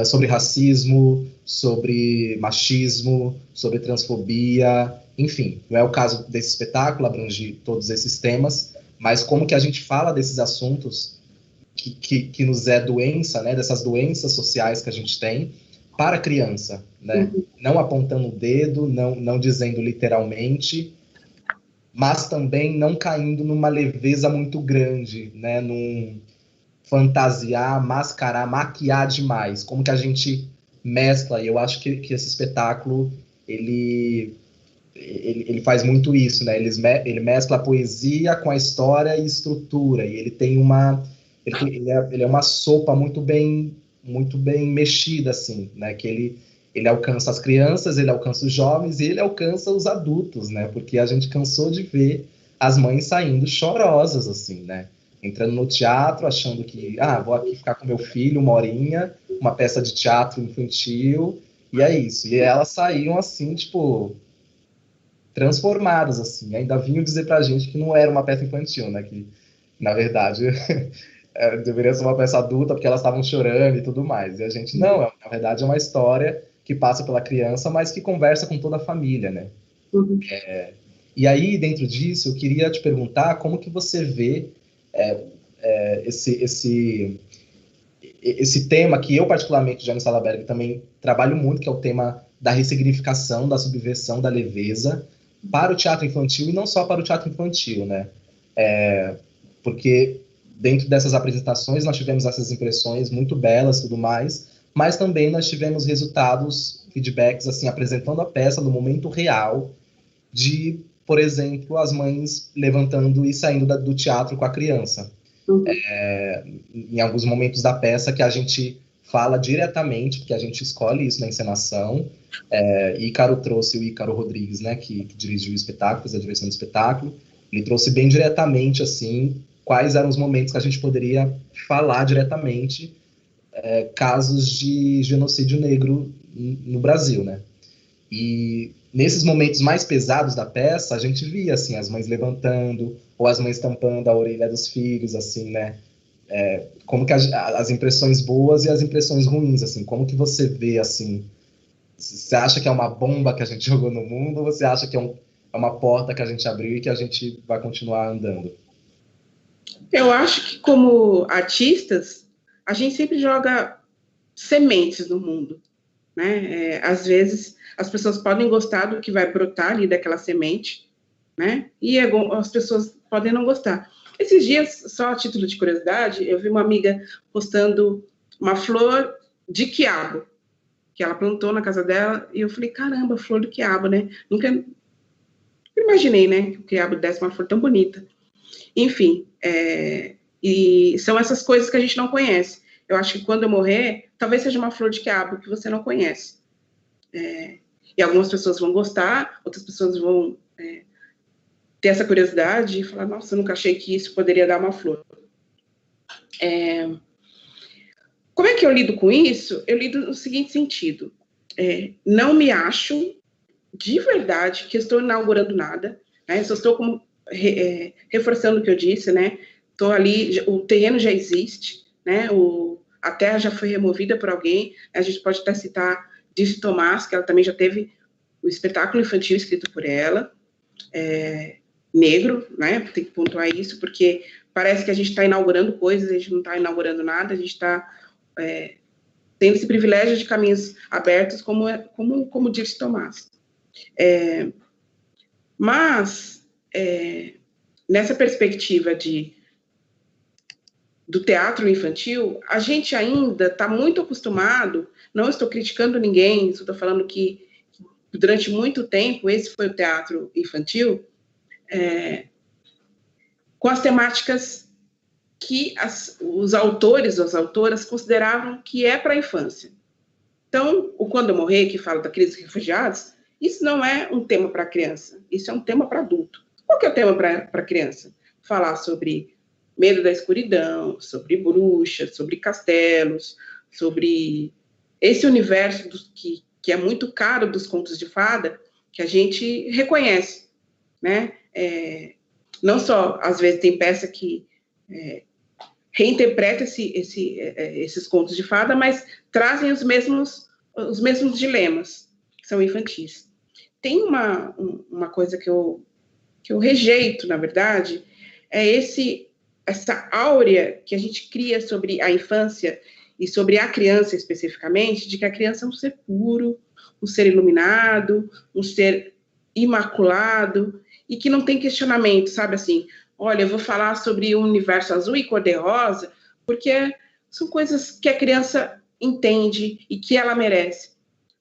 sobre racismo, sobre machismo, sobre transfobia, enfim, não é o caso desse espetáculo abranger todos esses temas, mas como que a gente fala desses assuntos que nos é doença, né, dessas doenças sociais que a gente tem, para a criança, né? Não apontando o dedo, não dizendo literalmente, mas também não caindo numa leveza muito grande, né, num fantasiar, mascarar, maquiar demais. Como que a gente mescla, e eu acho que esse espetáculo, ele faz muito isso, né? Ele mescla a poesia com a história e estrutura, e ele tem ele é uma sopa muito bem mexida, assim, né? Que ele alcança as crianças, ele alcança os jovens e ele alcança os adultos, né? Porque a gente cansou de ver as mães saindo chorosas, assim, né? Entrando no teatro, achando que, vou aqui ficar com meu filho uma horinha, uma peça de teatro infantil, e é isso. E elas saíam, assim, tipo, transformadas, assim. Ainda vinham dizer pra gente que não era uma peça infantil, né? Que, na verdade, deveria ser uma peça adulta, porque elas estavam chorando e tudo mais. E a gente, não, na verdade, é uma história que passa pela criança, mas que conversa com toda a família, né? Uhum. E aí, dentro disso, eu queria te perguntar como que você vê esse tema que eu, particularmente, Jane Salaberg, também trabalho muito, que é o tema da ressignificação, da subversão, da leveza, para o teatro infantil, e não só para o teatro infantil, né? Porque dentro dessas apresentações nós tivemos essas impressões muito belas e tudo mais, mas também nós tivemos resultados, feedbacks, assim, apresentando a peça no momento real de, por exemplo, as mães levantando e saindo do teatro com a criança. Em alguns momentos da peça que a gente fala diretamente, porque a gente escolhe isso na encenação. Ícaro trouxe o Ícaro Rodrigues, né, que dirigiu o espetáculo, fez a direção do espetáculo. Ele trouxe bem diretamente, assim, quais eram os momentos que a gente poderia falar diretamente casos de genocídio negro no Brasil, né? E nesses momentos mais pesados da peça, a gente via, assim, as mães levantando, ou as mães tampando a orelha dos filhos, assim, né? Como que as impressões boas e as impressões ruins, assim, como que você vê, assim, você acha que é uma bomba que a gente jogou no mundo, ou você acha que é uma porta que a gente abriu e que a gente vai continuar andando? Eu acho que, como artistas, a gente sempre joga sementes no mundo, né? Às vezes, as pessoas podem gostar do que vai brotar ali daquela semente, né? E as pessoas podem não gostar. Esses dias, só a título de curiosidade, eu vi uma amiga postando uma flor de quiabo, que ela plantou na casa dela, e eu falei, caramba, flor do quiabo, né? Nunca imaginei, né, que o quiabo desse uma flor tão bonita. Enfim, E são essas coisas que a gente não conhece. Eu acho que quando eu morrer, talvez seja uma flor de quiabo que você não conhece. E algumas pessoas vão gostar, outras pessoas vão ter essa curiosidade e falar, nossa, eu nunca achei que isso poderia dar uma flor. Como é que eu lido com isso? Eu lido no seguinte sentido. Não me acho, de verdade, que eu estou inaugurando nada, né? Eu só estou reforçando o que eu disse, né? Estou ali, o terreno já existe, né? A terra já foi removida por alguém. A gente pode até citar Dulce Tomás, que ela também já teve o espetáculo infantil escrito por ela, negro, né? Tem que pontuar isso, porque parece que a gente está inaugurando coisas, a gente não está inaugurando nada, a gente está tendo esse privilégio de caminhos abertos, como Dulce Tomás. Mas, nessa perspectiva do teatro infantil, a gente ainda está muito acostumado, não estou criticando ninguém, estou falando que durante muito tempo esse foi o teatro infantil, com as temáticas que os autores ou as autoras consideravam que é para a infância. Então, o Quando Eu Morrer, que fala da crise dos refugiados, isso não é um tema para criança, isso é um tema para adulto. Qual que é o tema para criança? Falar sobre medo da escuridão, sobre bruxas, sobre castelos, sobre esse universo que é muito caro dos contos de fada, que a gente reconhece, né? Não só, às vezes, tem peça que reinterpreta esses contos de fada, mas trazem os mesmos dilemas, que são infantis. Tem uma coisa que eu rejeito, na verdade, essa áurea que a gente cria sobre a infância e sobre a criança especificamente, de que a criança é um ser puro, um ser iluminado, um ser imaculado, e que não tem questionamento, sabe assim, olha, eu vou falar sobre o universo azul e cor-de-rosa, porque são coisas que a criança entende e que ela merece.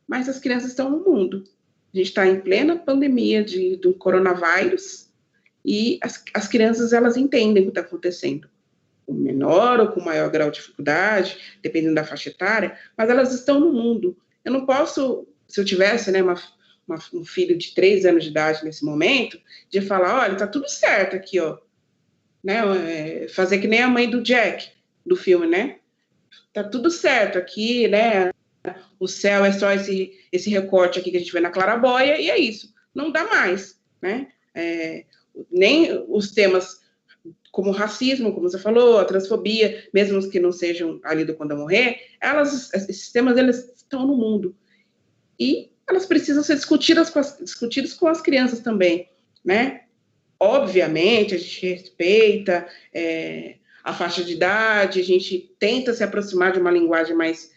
Mas as crianças estão no mundo. A gente está em plena pandemia do coronavírus, e as crianças, elas entendem o que está acontecendo. Com menor ou com maior grau de dificuldade, dependendo da faixa etária, mas elas estão no mundo. Eu não posso, se eu tivesse, né, um filho de 3 anos de idade nesse momento, de falar, olha, tá tudo certo aqui, ó. Né, fazer que nem a mãe do Jack, do filme, né? Tá tudo certo aqui, né? O céu é só esse recorte aqui que a gente vê na claraboia, e é isso. Não dá mais, né? Nem os temas como o racismo, como você falou, a transfobia, mesmo os que não sejam ali do Quando Eu Morrer, esses temas, eles estão no mundo. E elas precisam ser discutidas com as crianças também, né? Obviamente, a gente respeita a faixa de idade, a gente tenta se aproximar de uma linguagem mais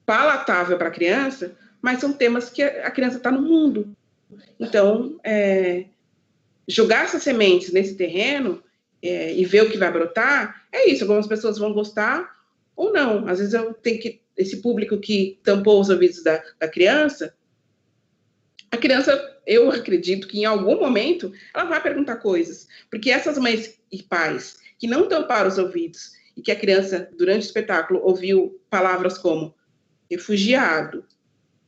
palatável para a criança, mas são temas que a criança está no mundo. Então, jogar essas sementes nesse terreno e ver o que vai brotar, é isso. Algumas pessoas vão gostar ou não. Às vezes eu tenho esse público que tampou os ouvidos da criança, a criança, eu acredito que em algum momento ela vai perguntar coisas, porque essas mães e pais que não tamparam os ouvidos e que a criança, durante o espetáculo, ouviu palavras como refugiado,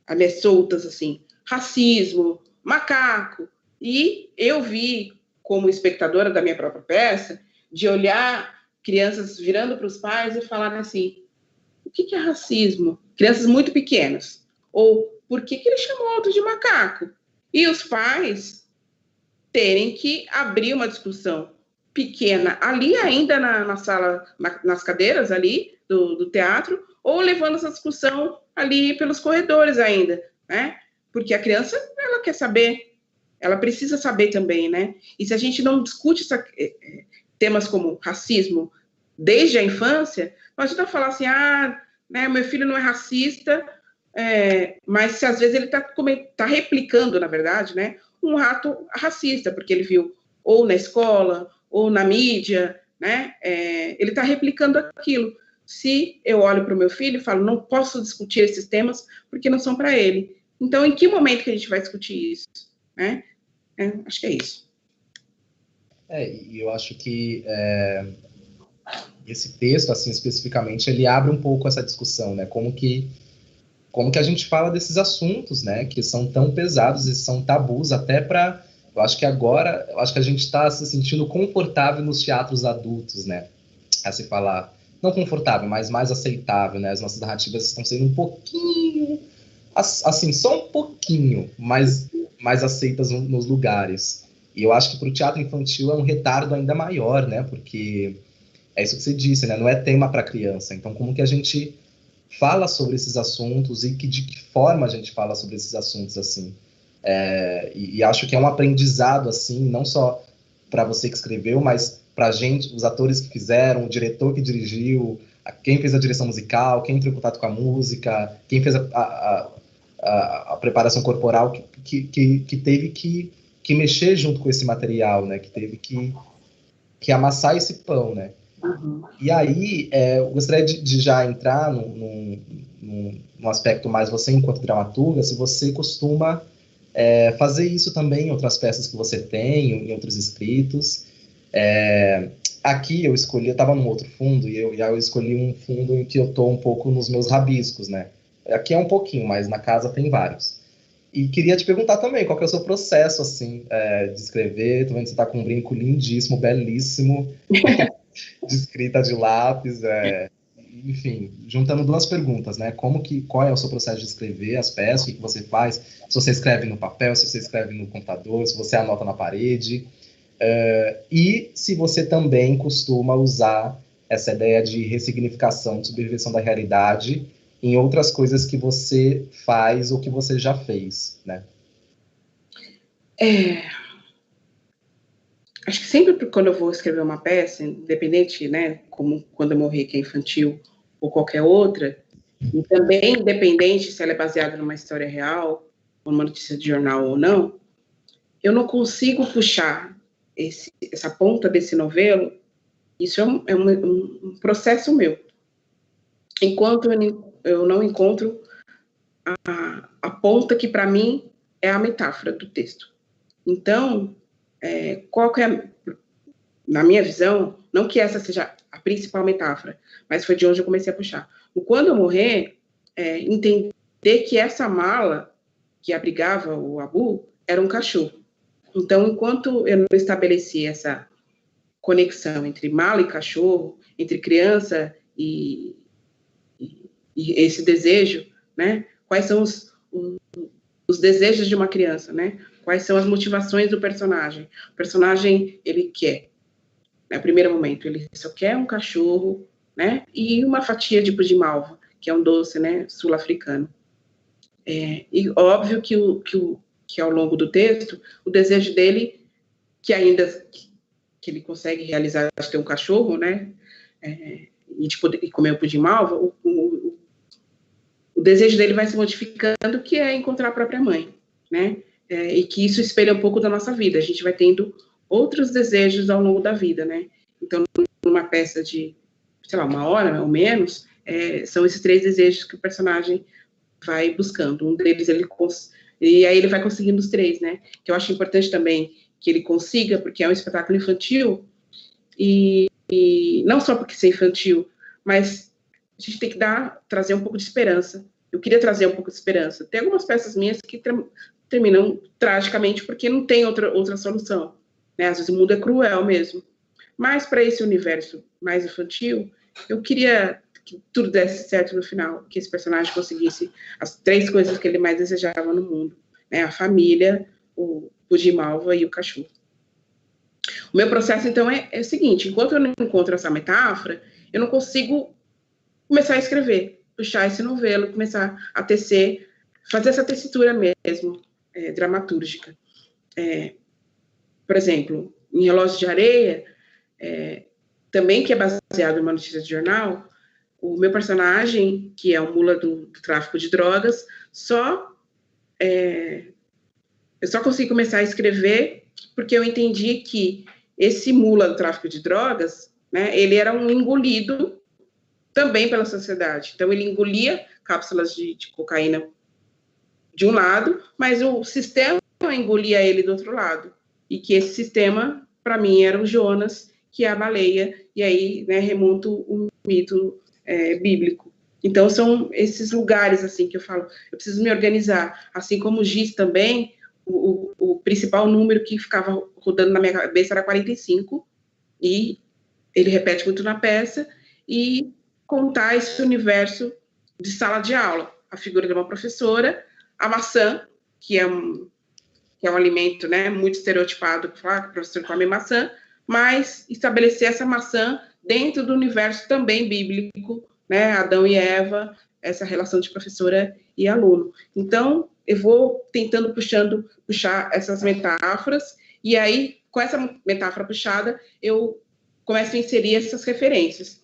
ali soltas assim, racismo, macaco, e eu vi, como espectadora da minha própria peça, de olhar crianças virando para os pais e falarem assim, o que é racismo? Crianças muito pequenas, ou por que ele chamou outro de macaco? E os pais terem que abrir uma discussão pequena ali ainda na sala, nas cadeiras ali do teatro, ou levando essa discussão ali pelos corredores ainda, né? Porque a criança, ela quer saber, ela precisa saber também, né? E se a gente não discute temas como racismo desde a infância, não adianta falar assim, né, meu filho não é racista, mas se às vezes ele está replicando, na verdade, né, um ato racista, porque ele viu ou na escola, ou na mídia, né, ele está replicando aquilo. Se eu olho para o meu filho e falo, não posso discutir esses temas porque não são para ele. Então, em que momento que a gente vai discutir isso? Né? Acho que é isso. E eu acho que esse texto, assim, especificamente, ele abre um pouco essa discussão, né? Como que a gente fala desses assuntos, né? Que são tão pesados e são tabus até para... Eu acho que agora, a gente está se sentindo confortável nos teatros adultos, né? A se falar, não confortável, mas mais aceitável, né? As nossas narrativas estão sendo um pouquinho, assim, só um pouquinho mais aceitas nos lugares. E eu acho que para o teatro infantil é um retardo ainda maior, né? Porque é isso que você disse, né? Não é tema para criança. Então, como que a gente fala sobre esses assuntos e de que forma a gente fala sobre esses assuntos, assim? E acho que é um aprendizado, assim, não só para você que escreveu, mas para a gente, os atores que fizeram, o diretor que dirigiu, quem fez a direção musical, quem entrou em contato com a música, quem fez a preparação corporal, que teve que mexer junto com esse material, né? Que teve que amassar esse pão, né? Uhum. E aí, eu gostaria de já entrar num aspecto mais você, enquanto dramaturga, se você costuma fazer isso também em outras peças que você tem, em outros escritos. Aqui eu estava num outro fundo, e eu escolhi um fundo em que eu estou um pouco nos meus rabiscos, né? Aqui é um pouquinho, mas na casa tem vários. E queria te perguntar também, qual que é o seu processo, assim, de escrever? Tô vendo que você está com um brinco lindíssimo, belíssimo, de escrita de lápis, enfim, juntando duas perguntas, né? Qual é o seu processo de escrever as peças, o que você faz? Se você escreve no papel, se você escreve no computador, se você anota na parede, e se você também costuma usar essa ideia de ressignificação, de subversão da realidade em outras coisas que você faz ou que você já fez, né? Acho que sempre quando eu vou escrever uma peça, independente, né, como Quando Eu Morrer, que é infantil, ou qualquer outra, e também independente se ela é baseada numa história real, ou numa notícia de jornal ou não, eu não consigo puxar essa ponta desse novelo. Isso é um processo meu. Enquanto eu não encontro a ponta que, para mim, é a metáfora do texto. Então, qual que é, na minha visão, não que essa seja a principal metáfora, mas foi de onde eu comecei a puxar. Quando eu morrer, entender que essa mala que abrigava o Abu era um cachorro. Então, enquanto eu não estabeleci essa conexão entre mala e cachorro, entre criança e esse desejo, né? Quais são os desejos de uma criança, né? Quais são as motivações do personagem? O personagem, ele quer, no primeiro momento, ele só quer um cachorro, né? E uma fatia de pudim malva, que é um doce, né? Sul-africano. E óbvio que ao longo do texto, o desejo dele, que ainda que ele consegue realizar, de ter um cachorro, né? E de poder comer o pudim malva, o desejo dele vai se modificando, que é encontrar a própria mãe, né? E que isso espelha um pouco da nossa vida. A gente vai tendo outros desejos ao longo da vida, né? Então, numa peça de, sei lá, 1 hora ou menos, são esses 3 desejos que o personagem vai buscando. Um deles, e aí ele vai conseguindo os 3, né? Que eu acho importante também que ele consiga, porque é um espetáculo infantil, e não só porque ser infantil, mas a gente tem que trazer um pouco de esperança. Eu queria trazer um pouco de esperança. Tem algumas peças minhas que terminam tragicamente porque não tem outra solução, né? Às vezes o mundo é cruel mesmo. Mas para esse universo mais infantil, eu queria que tudo desse certo no final, que esse personagem conseguisse as 3 coisas que ele mais desejava no mundo, né? A família, o pudim malva e o cachorro. O meu processo, então, é o seguinte: enquanto eu não encontro essa metáfora, eu não consigo começar a escrever, puxar esse novelo, começar a tecer, fazer essa tessitura mesmo, dramatúrgica. Por exemplo, em Relógio de Areia, também que é baseado em uma notícia de jornal, o meu personagem, que é o mula do tráfico de drogas, eu só consegui começar a escrever porque eu entendi que esse mula do tráfico de drogas, né, ele era um engolido também pela sociedade. Então, ele engolia cápsulas de cocaína de um lado, mas o sistema engolia ele do outro lado. E que esse sistema para mim era o Jonas, que é a baleia, e aí, né, remonto o mito bíblico. Então, são esses lugares, assim, que eu falo, eu preciso me organizar. Assim como o giz também, o principal número que ficava rodando na minha cabeça era 45, e ele repete muito na peça, e contar esse universo de sala de aula. A figura de uma professora, a maçã, que é um alimento, né, muito estereotipado, que o professor come maçã, mas estabelecer essa maçã dentro do universo também bíblico, né, Adão e Eva, essa relação de professora e aluno. Então, eu vou tentando puxar essas metáforas, e aí, com essa metáfora puxada, eu começo a inserir essas referências.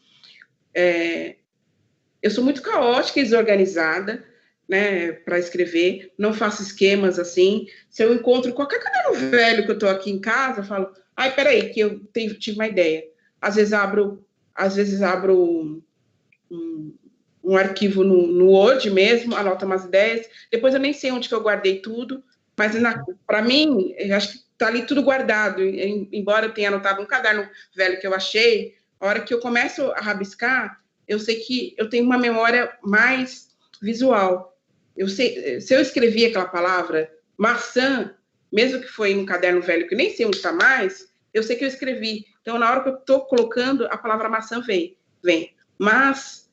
Eu sou muito caótica e desorganizada, né, para escrever, não faço esquemas assim. Se eu encontro qualquer caderno velho que eu estou aqui em casa, eu falo, ai, peraí, que eu tive uma ideia. Às vezes abro um arquivo no Word mesmo, anoto umas ideias, depois eu nem sei onde que eu guardei tudo, mas para mim, eu acho que está ali tudo guardado, embora eu tenha anotado um caderno velho que eu achei, a hora que eu começo a rabiscar, eu sei que eu tenho uma memória mais visual. Eu sei, se eu escrevi aquela palavra maçã, mesmo que foi num caderno velho que nem sei onde está mais, eu sei que eu escrevi. Então, na hora que eu estou colocando, a palavra maçã vem. Mas,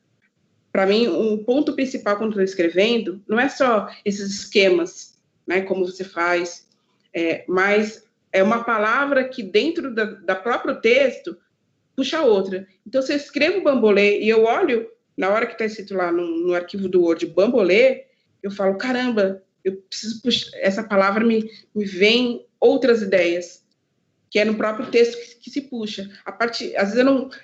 para mim, um ponto principal quando estou escrevendo não é só esses esquemas, né, como você faz, mas é uma palavra que dentro da próprio texto puxa outra. Então, se eu escrevo bambolê e eu olho, na hora que está escrito lá no arquivo do Word, bambolê, eu falo, caramba, eu preciso puxar, essa palavra me vem outras ideias, que é no próprio texto que se puxa.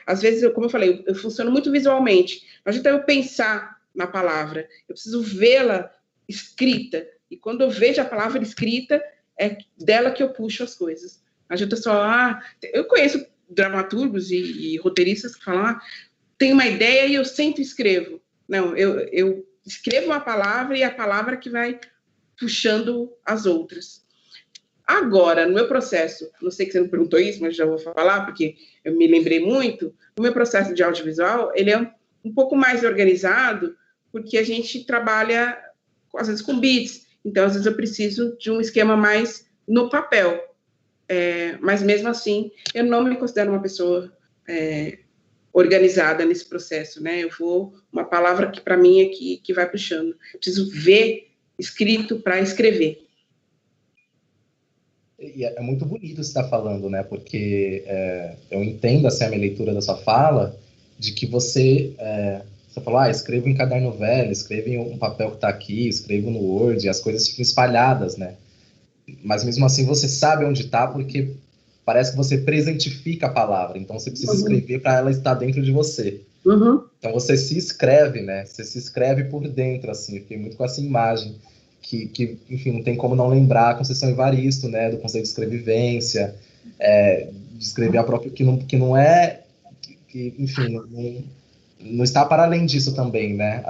Às vezes, como eu falei, eu funciono muito visualmente. Não adianta eu pensar na palavra, eu preciso vê-la escrita. E quando eu vejo a palavra escrita, é dela que eu puxo as coisas. Não adianta só, eu conheço dramaturgos e roteiristas que falam, tenho uma ideia e eu sempre escrevo. Não, eu escrevo uma palavra e é a palavra que vai puxando as outras. Agora, no meu processo, não sei que você não perguntou isso, mas já vou falar, porque eu me lembrei muito, o meu processo de audiovisual, ele é um pouco mais organizado, porque a gente trabalha, às vezes, com bits, então, às vezes, eu preciso de um esquema mais no papel. Mas, mesmo assim, eu não me considero uma pessoa organizada nesse processo, né? Uma palavra que, para mim, é que vai puxando. Eu preciso ver escrito para escrever. E é muito bonito você estar falando, né? Porque eu entendo assim, a minha leitura da sua fala, de que você falou, escreva em caderno velho, escreva em um papel que está aqui, escreva no Word, e as coisas ficam espalhadas, né? Mas mesmo assim você sabe onde está, porque parece que você presentifica a palavra, então você precisa escrever para ela estar dentro de você. Uhum. Então você se escreve, né? Você se escreve por dentro, assim, eu fiquei muito com essa imagem. Que, enfim, não tem como não lembrar a Conceição Evaristo, né, do conceito de escrevivência, de escrever a própria, que não é, enfim, não está para além disso também, né,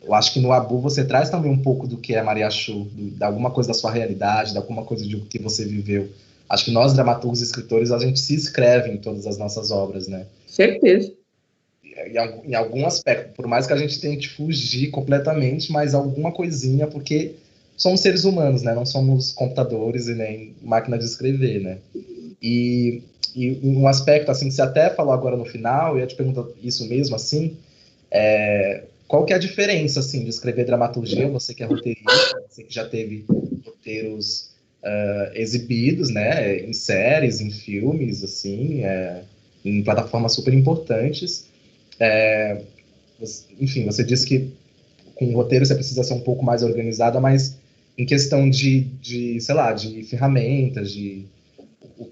eu acho que no Abu você traz também um pouco do que é Maria Chu, de alguma coisa da sua realidade, de alguma coisa do que você viveu. Acho que nós, dramaturgos e escritores, a gente se escreve em todas as nossas obras, né. Certeza. Em algum aspecto, por mais que a gente tente fugir completamente, mas alguma coisinha, porque somos seres humanos, né? Não somos computadores e nem máquina de escrever, né? E um aspecto, assim, que você até falou agora no final, eu ia te perguntar isso mesmo, assim, qual que é a diferença, assim, de escrever dramaturgia, você que é roteirista, você que já teve roteiros exibidos, né? Em séries, em filmes, assim, em plataformas super importantes. Enfim, você disse que com o roteiro você precisa ser um pouco mais organizada, mas em questão de sei lá, de ferramentas,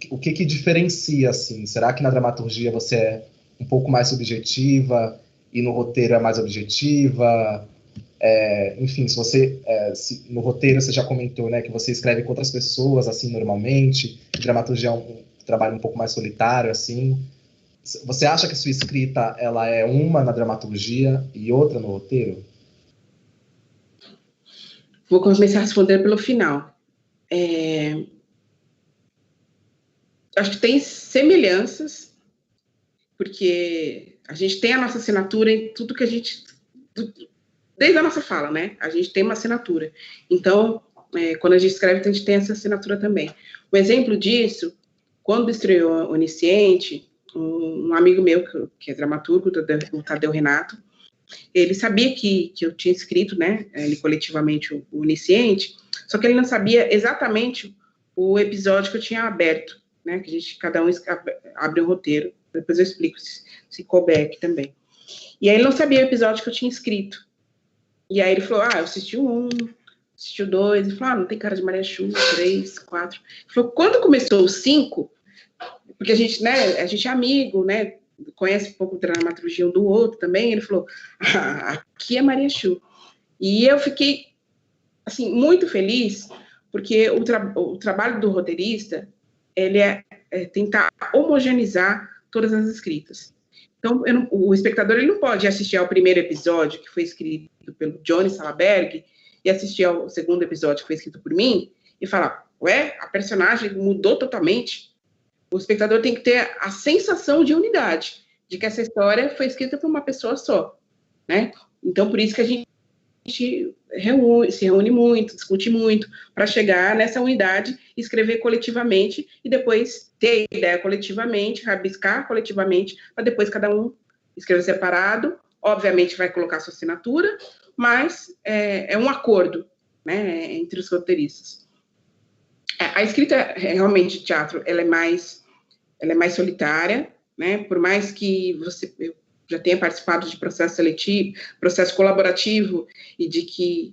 o que diferencia, assim? Será que na dramaturgia você é um pouco mais subjetiva e no roteiro é mais objetiva? Enfim, se no roteiro você já comentou, né, que você escreve com outras pessoas, assim, normalmente, dramaturgia é um trabalho um pouco mais solitário, assim. Você acha que sua escrita ela é uma na dramaturgia e outra no roteiro? Vou começar a responder pelo final. acho que tem semelhanças, porque a gente tem a nossa assinatura em tudo que a gente... Desde a nossa fala, né? A gente tem uma assinatura. Então, quando a gente escreve, a gente tem essa assinatura também. Um exemplo disso, quando estreou o Onisciente, um amigo meu, que é dramaturgo, o Tadeu Renato, ele sabia que eu tinha escrito, né, ele coletivamente o Onisciente, só que ele não sabia exatamente o episódio que eu tinha aberto, né, que cada um abre um roteiro, depois eu explico se couber aqui também. E aí ele não sabia o episódio que eu tinha escrito. E aí ele falou, eu assisti o 1, assisti o 2, ele falou, não tem cara de Maria Chu, 3, 4. Ele falou, quando começou o 5, porque a gente é amigo, né, conhece um pouco da dramaturgia um do outro também, ele falou, aqui é Maria Chu. E eu fiquei, assim, muito feliz, porque o trabalho do roteirista, ele é tentar homogeneizar todas as escritas. Então, o espectador ele não pode assistir ao primeiro episódio, que foi escrito pelo Johnny Salaberg, e assistir ao segundo episódio, que foi escrito por mim, e falar, a personagem mudou totalmente. O espectador tem que ter a sensação de unidade, de que essa história foi escrita por uma pessoa só, né? Então, por isso que a gente se reúne muito, discute muito, para chegar nessa unidade, escrever coletivamente, e depois ter ideia coletivamente, rabiscar coletivamente, para depois cada um escrever separado. Obviamente vai colocar sua assinatura, mas é um acordo, né, entre os roteiristas. A escrita, realmente, de teatro, ela é mais solitária, né? Por mais que eu já tenha participado de processo seletivo, processo colaborativo, e de que,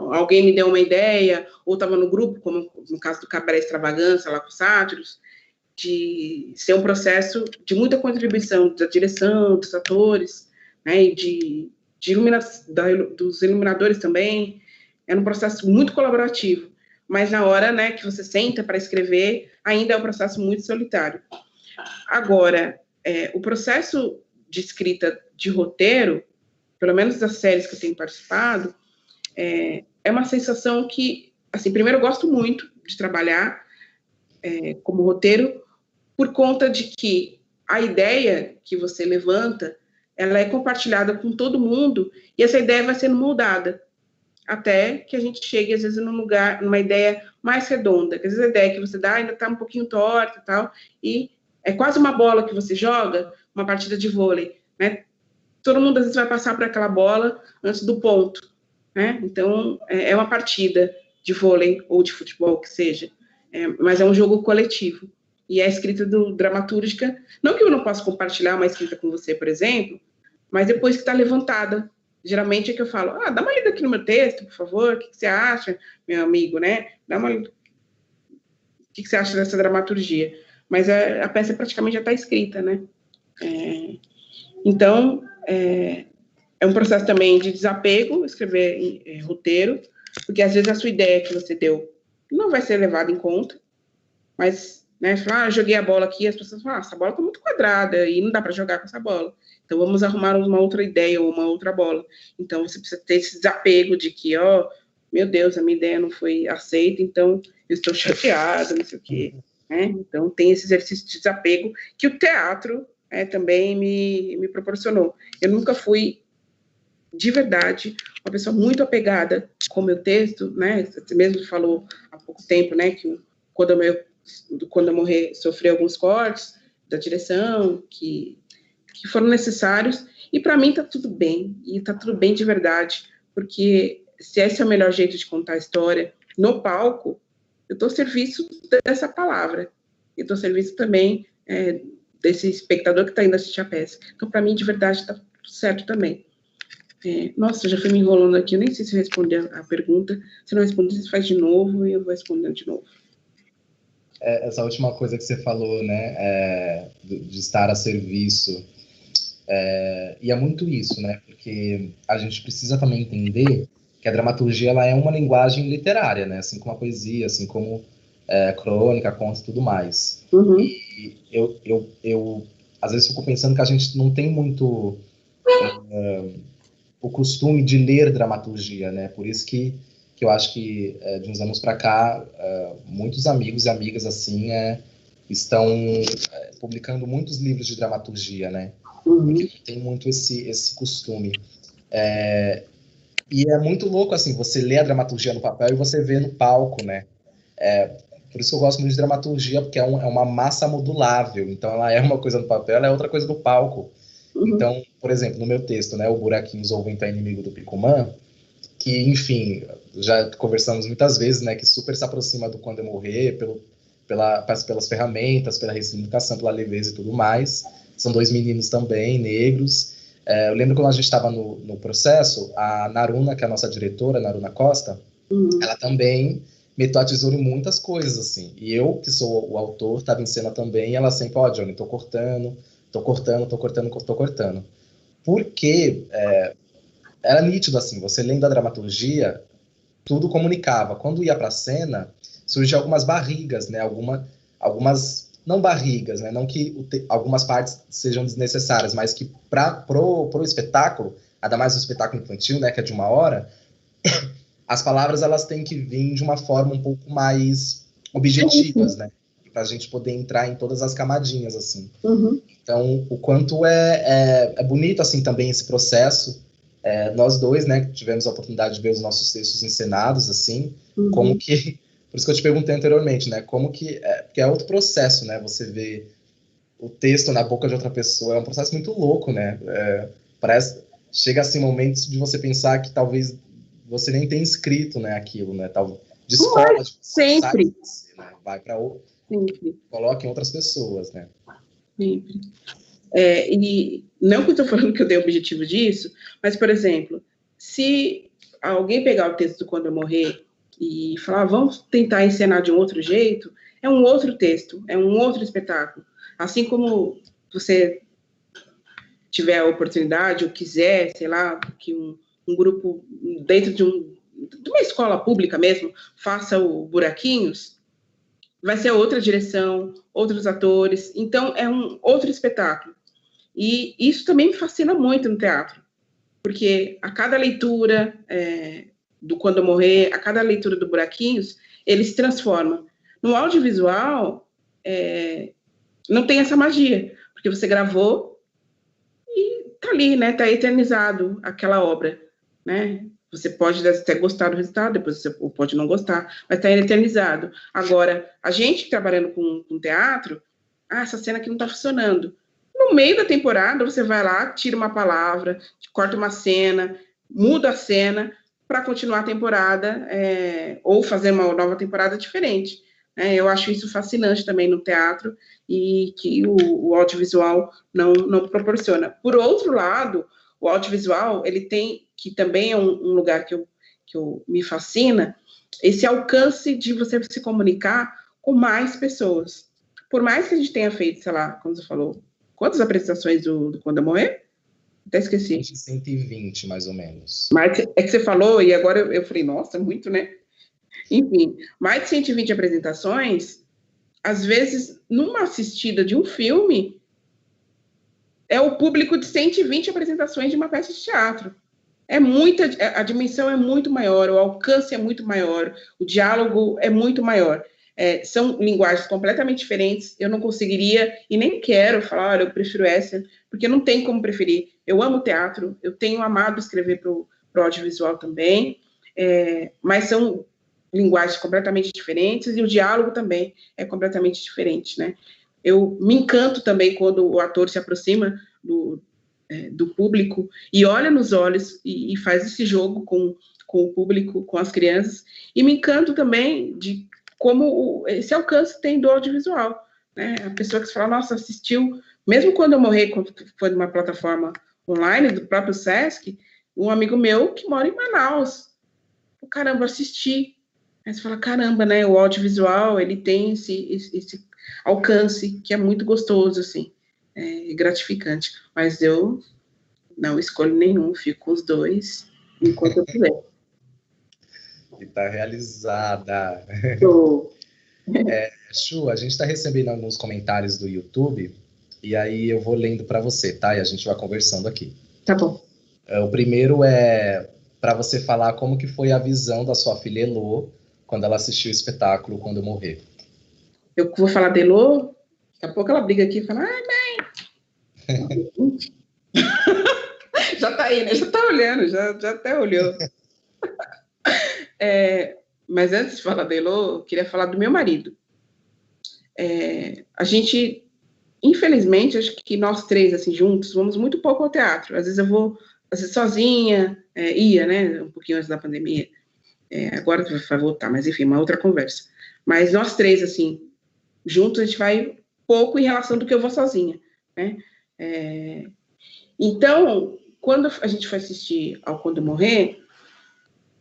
alguém me deu uma ideia, ou estava no grupo, como no caso do Cabaré Extravagância, lá com os sátiros, de ser um processo de muita contribuição da direção, dos atores, né? E dos iluminadores também. Era um processo muito colaborativo. Mas na hora, né, que você senta para escrever, ainda é um processo muito solitário. Agora, o processo de escrita de roteiro, pelo menos das séries que eu tenho participado, é uma sensação que, assim, primeiro eu gosto muito de trabalhar como roteiro, por conta de que a ideia que você levanta, ela é compartilhada com todo mundo, e essa ideia vai sendo moldada, até que a gente chegue, às vezes, numa ideia mais redonda, que às vezes a ideia que você dá ainda está um pouquinho torta e tal, e é quase uma bola que você joga, uma partida de vôlei, né? Todo mundo, às vezes, vai passar por aquela bola antes do ponto, né? Então, é uma partida de vôlei ou de futebol, que seja, mas é um jogo coletivo. E a escrita dramatúrgica, não que eu não possa compartilhar uma escrita com você, por exemplo, mas depois que está levantada. Geralmente é que eu falo, dá uma lida aqui no meu texto, por favor, o que você acha, meu amigo, né? Dá uma lida. O que você acha dessa dramaturgia? Mas a peça praticamente já está escrita, né? Então, é um processo também de desapego, escrever roteiro, porque às vezes a sua ideia que você deu não vai ser levada em conta, mas, né, joguei a bola aqui, as pessoas falam, essa bola está muito quadrada e não dá para jogar com essa bola. Então, vamos arrumar uma outra ideia ou uma outra bola. Então, você precisa ter esse desapego de que, meu Deus, a minha ideia não foi aceita, então eu estou chateada, não sei o quê. Né? Então, tem esse exercício de desapego que o teatro também me proporcionou. Eu nunca fui, de verdade, uma pessoa muito apegada com o meu texto, né? Você mesmo falou há pouco tempo, né, que quando eu morrer, sofri alguns cortes da direção, que foram necessários, e para mim está tudo bem, e está tudo bem de verdade, porque se esse é o melhor jeito de contar a história no palco, eu estou a serviço dessa palavra, eu estou a serviço também desse espectador que está indo assistir a peça. Então, para mim, de verdade, está tudo certo também. Nossa, eu já fui me enrolando aqui, eu nem sei se eu respondi a pergunta, se não responder, você faz de novo, e eu vou respondendo de novo. Essa última coisa que você falou, né, de estar a serviço, e é muito isso, né, porque a gente precisa também entender que a dramaturgia ela é uma linguagem literária, né, assim como a poesia, assim como crônica, conto e tudo mais. Uhum. E eu às vezes fico pensando que a gente não tem muito o costume de ler dramaturgia, né, por isso que eu acho que de uns anos para cá, muitos amigos e amigas assim estão publicando muitos livros de dramaturgia, né? Uhum. Porque tem muito esse costume. E é muito louco, assim, você lê a dramaturgia no papel e você vê no palco, né? Por isso que eu gosto muito de dramaturgia, porque é uma massa modulável. Então, ela é uma coisa no papel, ela é outra coisa no palco. Uhum. Então, por exemplo, no meu texto, né, o Buraquinhos ou o Vento é Inimigo do Picumã, que, enfim, já conversamos muitas vezes, né, que super se aproxima do Quando Eu Morrer, pelas ferramentas, pela ressignificação, pela leveza e tudo mais. São 2 meninos também, negros. Eu lembro quando a gente estava no processo, a Naruna, que é a nossa diretora, Naruna Costa, ela também meteu a tesoura em muitas coisas, assim. E eu, que sou o autor, estava em cena também, e ela sempre, Johnny, tô cortando. Porque era nítido, assim, você lendo a dramaturgia, tudo comunicava. Quando ia para a cena, surgiam algumas barrigas, né? Algumas, não barrigas, né? Não que algumas partes sejam desnecessárias, mas que pro espetáculo, ainda mais o espetáculo infantil, né? Que é de 1 hora, as palavras elas têm que vir de uma forma um pouco mais objetivas, né? Para a gente poder entrar em todas as camadinhas, assim. Uhum. Então, o quanto é bonito, assim, também esse processo. Nós dois, né, tivemos a oportunidade de ver os nossos textos encenados, assim, como que... Por isso que eu te perguntei anteriormente, né, como que... Porque é outro processo, né, você vê o texto na boca de outra pessoa, é um processo muito louco, né, chega, assim, momentos de você pensar que talvez você nem tenha escrito, né, aquilo, né, desfola, sempre. Você, né, vai para outro, sempre. Coloca em outras pessoas, né. Sempre. E não que eu estou falando que eu dei o objetivo disso, mas, por exemplo, se alguém pegar o texto do Quando Eu Morrer e falar, vamos tentar encenar de um outro jeito, é um outro texto, é um outro espetáculo. Assim como você tiver a oportunidade ou quiser, sei lá, que um grupo dentro de uma escola pública mesmo faça o Buraquinhos, vai ser outra direção, outros atores, então é um outro espetáculo. E isso também me fascina muito no teatro, porque a cada leitura do Quando Eu Morrer, a cada leitura do Buraquinhos, ele se transforma. No audiovisual, não tem essa magia, porque você gravou e tá ali, né? Tá eternizado aquela obra, né? Você pode até gostar do resultado, depois você pode não gostar, mas tá eternizado. Agora, a gente trabalhando com teatro, essa cena aqui não tá funcionando. No meio da temporada, você vai lá, tira uma palavra, corta uma cena, muda a cena para continuar a temporada ou fazer uma nova temporada diferente. Eu acho isso fascinante também no teatro e que o audiovisual não proporciona. Por outro lado, o audiovisual, ele tem, que também é um lugar que eu me fascina, esse alcance de você se comunicar com mais pessoas. Por mais que a gente tenha feito, sei lá, como você falou, quantas apresentações do Quando Eu Morrer? Até esqueci. 120, mais ou menos. Mas é que você falou, e agora eu falei, nossa, muito, né? Enfim, mais de 120 apresentações, às vezes, numa assistida de um filme, é o público de 120 apresentações de uma peça de teatro. A dimensão é muito maior, o alcance é muito maior, o diálogo é muito maior. São linguagens completamente diferentes, eu não conseguiria e nem quero falar, olha, eu prefiro essa, porque não tem como preferir. Eu amo teatro, eu tenho amado escrever para o audiovisual também, mas são linguagens completamente diferentes e o diálogo também é completamente diferente, né? Eu me encanto também quando o ator se aproxima do público e olha nos olhos e faz esse jogo com o público, com as crianças, e me encanto também de como esse alcance tem do audiovisual, né? A pessoa que fala, nossa, assistiu, mesmo Quando Eu Morrer, quando foi numa plataforma online do próprio Sesc, um amigo meu que mora em Manaus, caramba, assisti. Aí você fala, caramba, né? O audiovisual, ele tem esse alcance que é muito gostoso, assim, gratificante. Mas eu não escolho nenhum, fico com os dois enquanto eu puder. E tá realizada. Tô. Chu, a gente está recebendo alguns comentários do YouTube, e aí eu vou lendo para você, tá? E a gente vai conversando aqui. Tá bom. O primeiro é para você falar como que foi a visão da sua filha Elô quando ela assistiu o espetáculo Quando Eu Morrer. Eu vou falar da Elô? Daqui a pouco ela briga aqui e fala, ai, mãe. Já tá aí, né? Já tá olhando, já até olhou. Mas antes de falar da Elô, eu queria falar do meu marido. A gente, infelizmente, acho que nós três, assim, juntos, vamos muito pouco ao teatro. Às vezes eu vou, às vezes sozinha, ia, né? Um pouquinho antes da pandemia. Agora vai voltar, mas enfim, uma outra conversa. Mas nós três, assim, juntos, a gente vai pouco em relação do que eu vou sozinha, né? Então, quando a gente foi assistir ao Quando Morrer,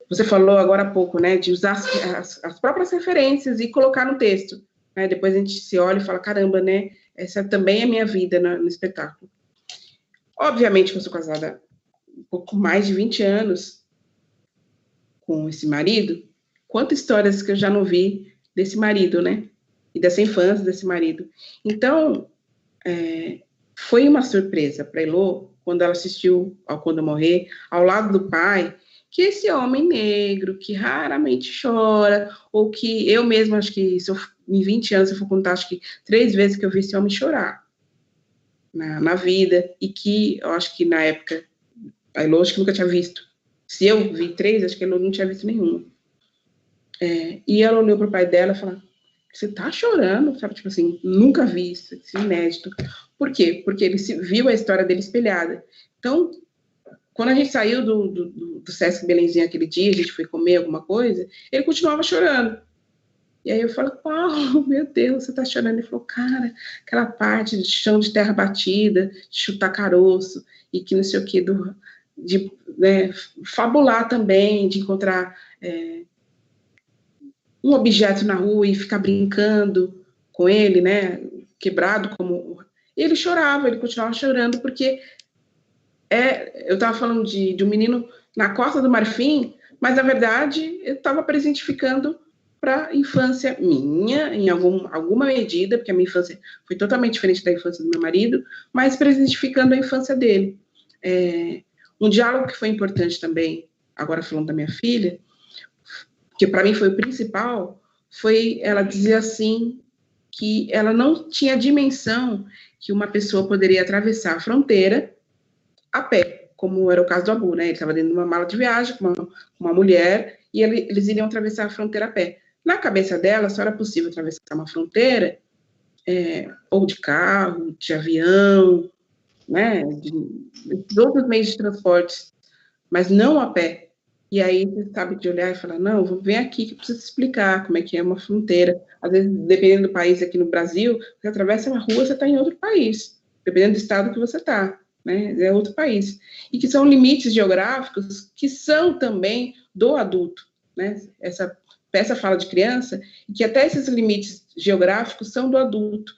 você falou agora há pouco, né, de usar as próprias referências e colocar no texto, né? Depois a gente se olha e fala, caramba, né, essa também é minha vida no espetáculo. Obviamente que eu sou casada um pouco mais de 20 anos com esse marido, quantas histórias que eu já não vi desse marido, né, e dessa infância desse marido. Então, foi uma surpresa para Elô, quando ela assistiu ao Quando Morrer, ao lado do pai, que esse homem negro, que raramente chora, ou que eu mesma, acho que em 20 anos, se eu for contar, acho que 3 vezes que eu vi esse homem chorar na vida, e que eu acho que na época, a Elô acho que nunca tinha visto. Se eu vi 3, acho que a Elô não tinha visto nenhum. E ela olhou para o pai dela e falou, você tá chorando, sabe? Tipo assim, nunca vi isso é inédito. Por quê? Porque ele viu a história dele espelhada. Então, quando a gente saiu do Sesc Belenzinho aquele dia, a gente foi comer alguma coisa, ele continuava chorando. E aí eu falo, Paulo, meu Deus, você tá chorando? Ele falou, cara, aquela parte de chão de terra batida, de chutar caroço, e que não sei o quê, de fabular também, de encontrar um objeto na rua e ficar brincando com ele, né, quebrado como... Ele chorava, ele continuava chorando, porque eu estava falando de um menino na Costa do Marfim, mas, na verdade, eu estava presentificando para a infância minha, em alguma medida, porque a minha infância foi totalmente diferente da infância do meu marido, mas presentificando a infância dele. Um diálogo que foi importante também, agora falando da minha filha, que para mim foi o principal, foi ela dizer assim, que ela não tinha dimensão que uma pessoa poderia atravessar a fronteira a pé, como era o caso do Abu, né? Ele estava dentro de uma mala de viagem com uma mulher e eles iriam atravessar a fronteira a pé. Na cabeça dela, só era possível atravessar uma fronteira ou de carro, de avião, né? De outros meios de transporte, mas não a pé. E aí você sabe de olhar e falar, não, vem aqui que eu preciso explicar como é que é uma fronteira. Às vezes, dependendo do país, aqui no Brasil, você atravessa uma rua, você está em outro país, dependendo do estado que você está, né? É outro país. E que são limites geográficos que são também do adulto, né? Essa peça fala de criança, e que até esses limites geográficos são do adulto.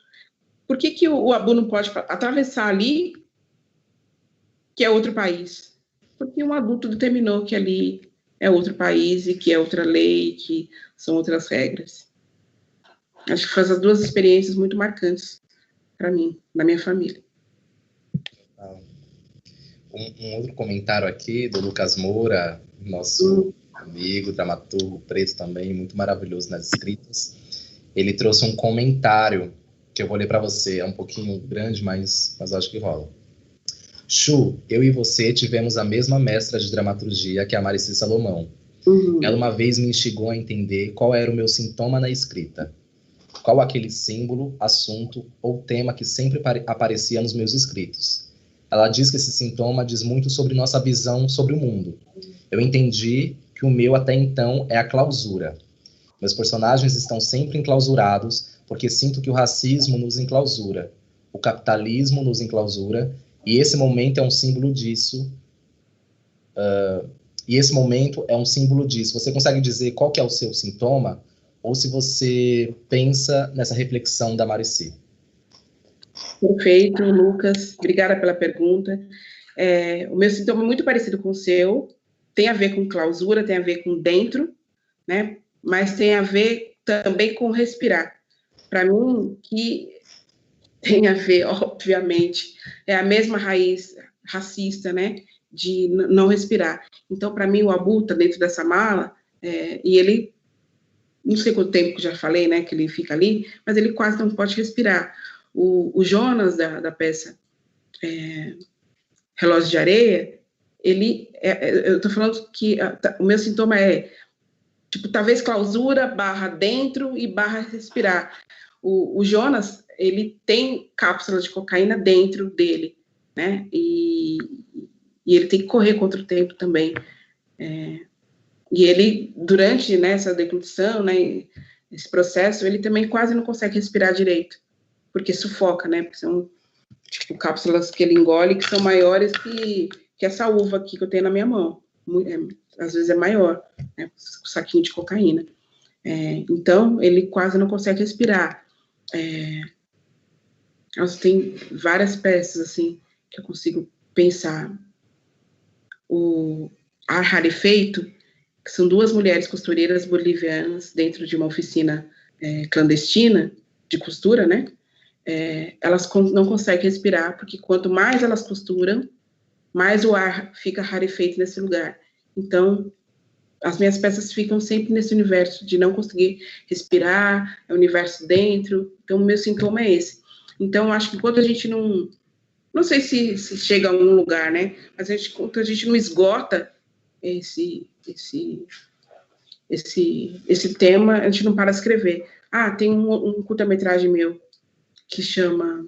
Por que o Abu não pode atravessar ali, que é outro país? Porque um adulto determinou que ali é outro país e que é outra lei, que são outras regras. Acho que faz as duas experiências muito marcantes para mim, na minha família. Um outro comentário aqui do Lucas Moura, nosso amigo, dramaturgo preto também, muito maravilhoso nas escritas. Ele trouxe um comentário que eu vou ler para você, é um pouquinho grande, mas acho que rola. Chu, eu e você tivemos a mesma mestra de dramaturgia que a Marici Salomão. Ela uma vez me instigou a entender qual era o meu sintoma na escrita. Qual aquele símbolo, assunto ou tema que sempre aparecia nos meus escritos. Ela diz que esse sintoma diz muito sobre nossa visão sobre o mundo. Eu entendi que o meu até então é a clausura. Meus personagens estão sempre enclausurados porque sinto que o racismo nos enclausura, o capitalismo nos enclausura. E esse momento é um símbolo disso. Você consegue dizer qual que é o seu sintoma? Ou se você pensa nessa reflexão da Marici? Perfeito, Lucas. Obrigada pela pergunta. O meu sintoma é muito parecido com o seu. Tem a ver com clausura, tem a ver com dentro, né? Mas tem a ver também com respirar. Para mim, que tem a ver, obviamente, é a mesma raiz racista, né, de não respirar. Então, para mim, o Abu está dentro dessa mala, e ele, não sei quanto tempo que já falei, né, que ele fica ali, mas ele quase não pode respirar. O Jonas, da peça Relógio de Areia, eu estou falando que o meu sintoma é, tipo, talvez clausura, barra dentro e barra respirar. O Jonas, ele tem cápsula de cocaína dentro dele, né? E ele tem que correr contra o tempo também. E ele, durante, né, essa deglutição, né, esse processo, ele também quase não consegue respirar direito, porque sufoca, né? Porque são, tipo, cápsulas que ele engole que são maiores que essa uva aqui que eu tenho na minha mão. Às vezes é maior, né? O saquinho de cocaína. Então, ele quase não consegue respirar. Tem várias peças, assim, que eu consigo pensar. O Ar Rarefeito, que são duas mulheres costureiras bolivianas dentro de uma oficina clandestina de costura, né? Elas não conseguem respirar, porque quanto mais elas costuram, mais o ar fica rarefeito nesse lugar. Então, as minhas peças ficam sempre nesse universo de não conseguir respirar, é o universo dentro. Então, o meu sintoma é esse. Então, eu acho que quando a gente não sei se chega a um lugar, né? Mas quando a gente não esgota esse tema, a gente não para de escrever. Tem um curta-metragem meu que chama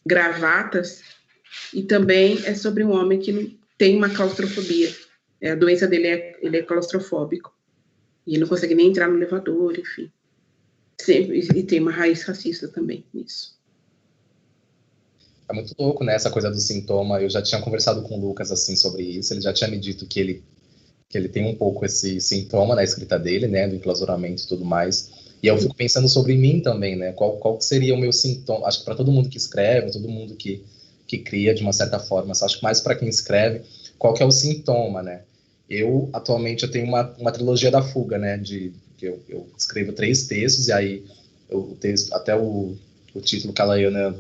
Gravatas, e também é sobre um homem que tem uma claustrofobia. A doença dele ele é claustrofóbico. E ele não consegue nem entrar no elevador, enfim. E tem uma raiz racista também nisso. É muito louco, né, essa coisa do sintoma. Eu já tinha conversado com o Lucas, assim, sobre isso. Ele já tinha me dito que ele tem um pouco esse sintoma na escrita dele, né, do enclausuramento e tudo mais. E eu fico pensando sobre mim também, né, qual seria o meu sintoma. Acho que para todo mundo que escreve, todo mundo que cria, de uma certa forma, acho que mais para quem escreve, qual que é o sintoma, né? Atualmente, eu tenho uma trilogia da fuga, né, que eu escrevo 3 textos, e aí o texto, até o título que a Laiana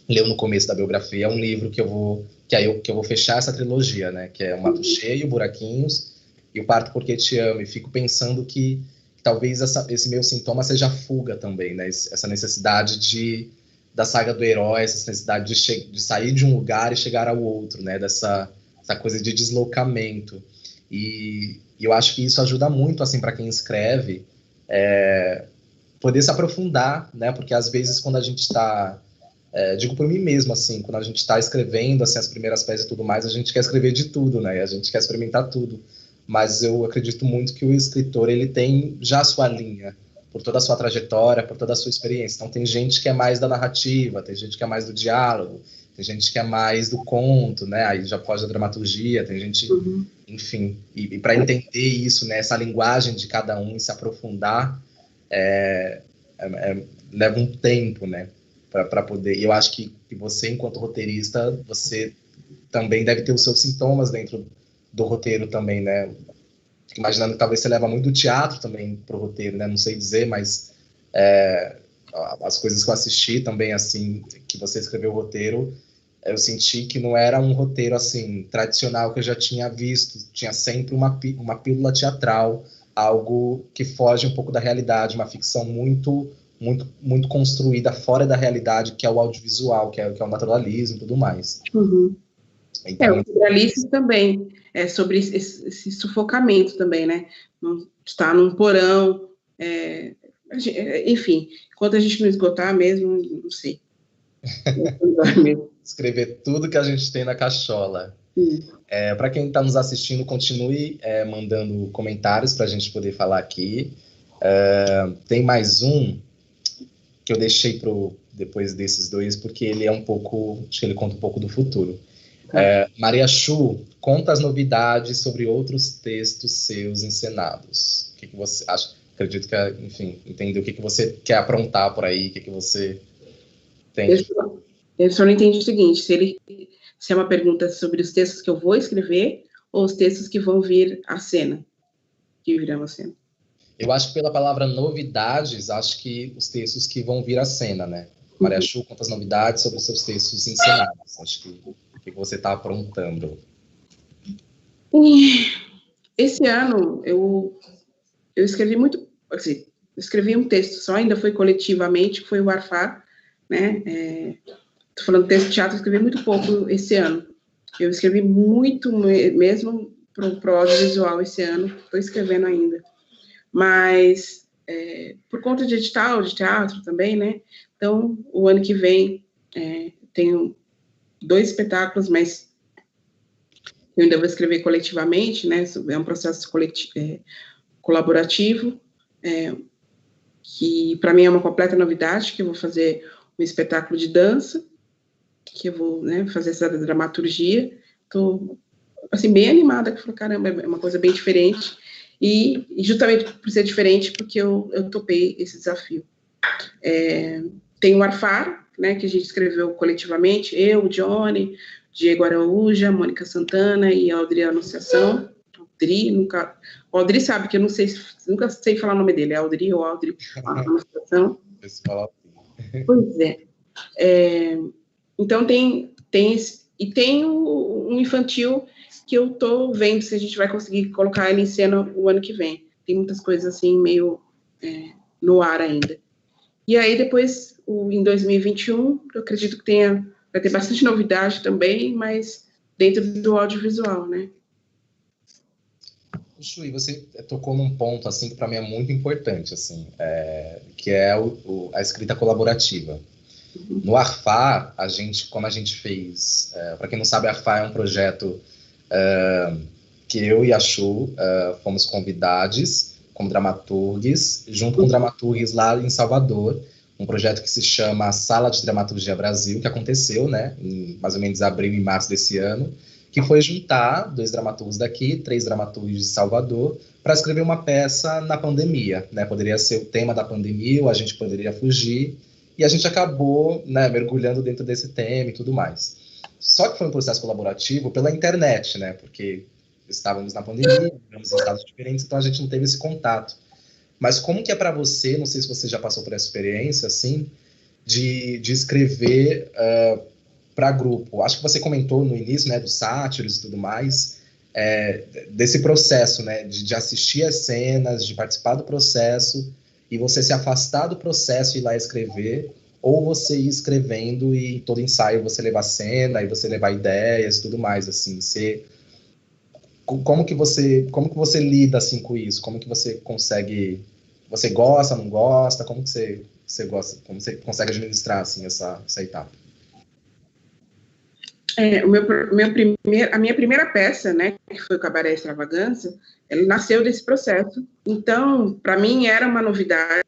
leu no começo da biografia, é um livro que eu vou fechar essa trilogia, né, que é O Mato Cheio, Buraquinhos e O Parto Porque Te Amo, e fico pensando que talvez esse meu sintoma seja a fuga também, né, essa necessidade da saga do herói, essa necessidade de sair de um lugar e chegar ao outro, né, essa coisa de deslocamento. E eu acho que isso ajuda muito, assim, para quem escreve, poder se aprofundar, né, porque às vezes quando a gente está, digo por mim mesmo, assim, quando a gente está escrevendo, assim, as primeiras peças e tudo mais, a gente quer escrever de tudo, né, a gente quer experimentar tudo, mas eu acredito muito que o escritor, ele tem já a sua linha, por toda a sua trajetória, por toda a sua experiência. Então tem gente que é mais da narrativa, tem gente que é mais do diálogo, tem gente que é mais do conto, né, aí já pode da dramaturgia, tem gente, enfim, e para entender isso, né, essa linguagem de cada um e se aprofundar, leva um tempo, né, para poder, e eu acho que você, enquanto roteirista, você também deve ter os seus sintomas dentro do roteiro também, né, imaginando que talvez você leva muito do teatro também pro roteiro, né, não sei dizer, mas as coisas que eu assisti também, assim, que você escreveu o roteiro, eu senti que não era um roteiro, assim, tradicional que eu já tinha visto, tinha sempre uma pílula teatral, algo que foge um pouco da realidade, uma ficção muito, muito, muito construída fora da realidade, que é o audiovisual, que é o naturalismo e tudo mais. Então, o naturalismo também é sobre esse sufocamento também, né? Estar num porão, enfim, enquanto a gente não esgotar mesmo, não sei. Escrever tudo que a gente tem na cachola. Para quem está nos assistindo, continue mandando comentários para a gente poder falar aqui. Tem mais um que eu deixei depois desses dois, porque ele é um pouco, acho que ele conta um pouco do futuro. Maria Chu, conta as novidades sobre outros textos seus encenados. O que você acha? Acredito que, enfim, entender o que você quer aprontar por aí, o que você tem. Eu só não entendi o seguinte, se é uma pergunta sobre os textos que eu vou escrever ou os textos que vão vir à cena, que virão à cena. Eu acho que pela palavra novidades, acho que os textos que vão vir à cena, né? Maria Chu, conta as novidades sobre os seus textos encenados. Acho que o que você está aprontando. Esse ano, eu escrevi muito, assim, escrevi um texto só, ainda foi coletivamente, foi o Arfar, né? Estou falando texto de teatro, eu escrevi muito pouco esse ano. Eu escrevi muito mesmo para o audiovisual esse ano, estou escrevendo ainda. Mas, por conta de edital, de teatro também, né? Então, o ano que vem, tenho 2 espetáculos, mas eu ainda vou escrever coletivamente, né? É um processo colaborativo, que para mim é uma completa novidade, que eu vou fazer um espetáculo de dança, que eu vou, né, fazer essa dramaturgia. Estou, assim, bem animada, que eu falo, caramba, é uma coisa bem diferente, e justamente por ser diferente, porque eu topei esse desafio. Tem o Arfar, né, que a gente escreveu coletivamente, eu, o Johnny, Diego Araújo, Mônica Santana e a Audrey Anunciação. O Audrey sabe que eu não sei, nunca sei falar o nome dele, é Audrey ou Audrey Anunciação. Pois é. Então tem um infantil que eu tô vendo se a gente vai conseguir colocar ele em cena o ano que vem. Tem muitas coisas assim meio no ar ainda. E aí depois, em 2021, eu acredito que vai ter bastante novidade também, mas dentro do audiovisual, né? Chui, você tocou num ponto assim que para mim é muito importante, assim, que é a escrita colaborativa. No Arfar, como a gente fez, para quem não sabe, Arfar é um projeto que eu e a Chu fomos convidados como dramaturgues, junto com dramaturgues lá em Salvador, um projeto que se chama Sala de Dramaturgia Brasil, que aconteceu, né, em mais ou menos abril e março desse ano, que foi juntar 2 dramaturgos daqui, 3 dramaturgos de Salvador, para escrever uma peça na pandemia, né? Poderia ser o tema da pandemia, ou a gente poderia fugir, e a gente acabou, né, mergulhando dentro desse tema e tudo mais. Só que foi um processo colaborativo pela internet, né? Porque estávamos na pandemia, éramos em estados diferentes, então a gente não teve esse contato. Mas como que é para você, não sei se você já passou por essa experiência, assim, de escrever para grupo? Acho que você comentou no início, né, dos sátiros e tudo mais, desse processo, né, de assistir as cenas, de participar do processo, e você se afastar do processo e ir lá escrever, ou você ir escrevendo e todo ensaio você levar cena, e você levar ideias e tudo mais, assim, como que você lida, assim, com isso? Como que você consegue... Você gosta, não gosta? Como que você gosta? Como você consegue administrar, assim, essa etapa? A minha primeira peça, né, que foi o Cabaré Extravagância, ela nasceu desse processo. Então, para mim, era uma novidade,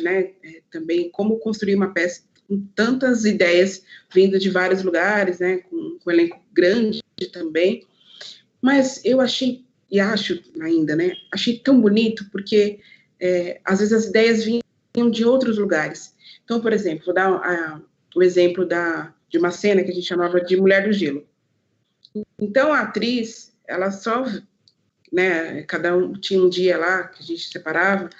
né, também como construir uma peça com tantas ideias vindas de vários lugares, né, com um elenco grande também. Mas eu achei, e acho ainda, né, achei tão bonito, porque às vezes as ideias vinham de outros lugares. Então, por exemplo, vou dar o exemplo de uma cena que a gente chamava de Mulher do Gelo. Então, a atriz, ela só, né, cada um tinha um dia lá que a gente separava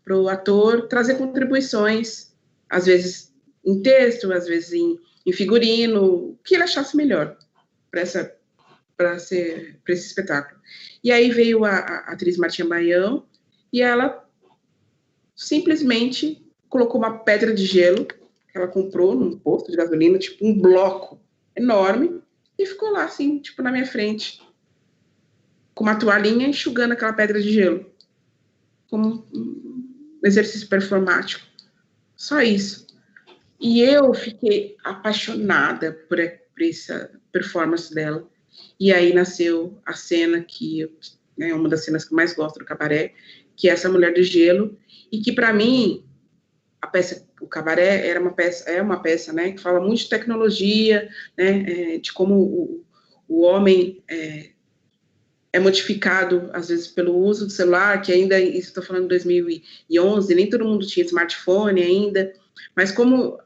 para o ator trazer contribuições, às vezes em texto, às vezes em figurino, o que ele achasse melhor para esse espetáculo. E aí veio a atriz Martinha Baião, e ela simplesmente colocou uma pedra de gelo que ela comprou num posto de gasolina, tipo um bloco enorme, e ficou lá, assim, tipo, na minha frente, com uma toalhinha enxugando aquela pedra de gelo, como um exercício performático. Só isso. E eu fiquei apaixonada por essa performance dela. E aí nasceu a cena que é uma das cenas que eu mais gosto do Cabaré, que é essa Mulher do Gelo, e que, para mim, a peça, o Cabaré é uma peça, né, que fala muito de tecnologia, né, de como o homem é modificado, às vezes, pelo uso do celular, que ainda, isso estou falando de 2011, nem todo mundo tinha smartphone ainda, mas como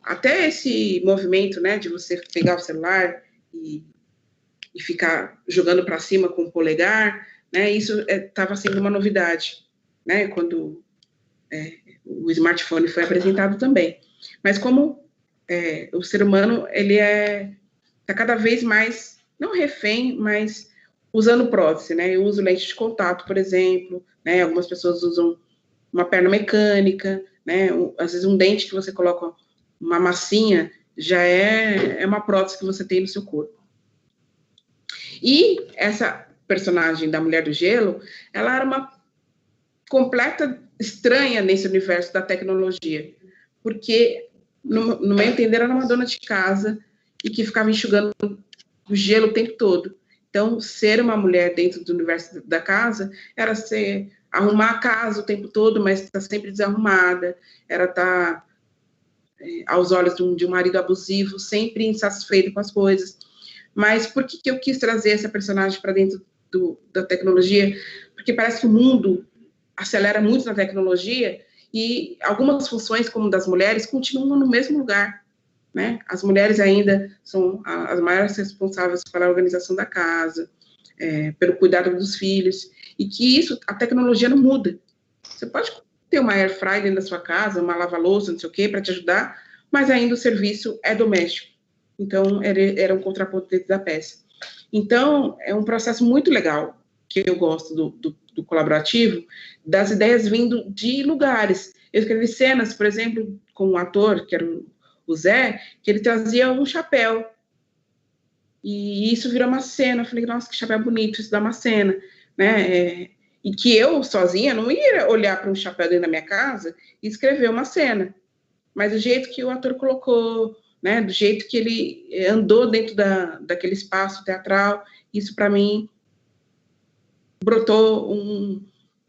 até esse movimento, né, de você pegar o celular e ficar jogando para cima com o polegar, né, isso estava sendo uma novidade, né, quando o smartphone foi apresentado também. Mas como o ser humano, ele está cada vez mais, não refém, mas usando prótese, né? Eu uso lente de contato, por exemplo, né? Algumas pessoas usam uma perna mecânica, né? Às vezes um dente que você coloca uma massinha, já é uma prótese que você tem no seu corpo. E essa personagem da Mulher do Gelo, ela era uma completa estranha nesse universo da tecnologia, porque, no meu entender, era uma dona de casa e que ficava enxugando o gelo o tempo todo. Então, ser uma mulher dentro do universo da casa era arrumar a casa o tempo todo, mas estar sempre desarrumada, era estar, aos olhos de um marido abusivo, sempre insatisfeito com as coisas. Mas por que eu quis trazer essa personagem para dentro da tecnologia? Porque parece que o mundo acelera muito na tecnologia e algumas funções, como das mulheres, continuam no mesmo lugar, né? As mulheres ainda são as maiores responsáveis pela organização da casa, pelo cuidado dos filhos, e que isso, a tecnologia não muda. Você pode ter uma air fryer dentro da sua casa, uma lava-louça, não sei o quê, para te ajudar, mas ainda o serviço é doméstico. Então, era um contraponto dentro da peça. Então, é um processo muito legal, que eu gosto do colaborativo, das ideias vindo de lugares. Eu escrevi cenas, por exemplo, com um ator, que era o Zé, que ele trazia um chapéu. E isso virou uma cena. Eu falei, nossa, que chapéu bonito, isso dá uma cena, né? E que eu, sozinha, não ia olhar para um chapéu dentro da minha casa e escrever uma cena. Mas do jeito que o ator colocou, né, do jeito que ele andou dentro daquele espaço teatral, isso, para mim, brotou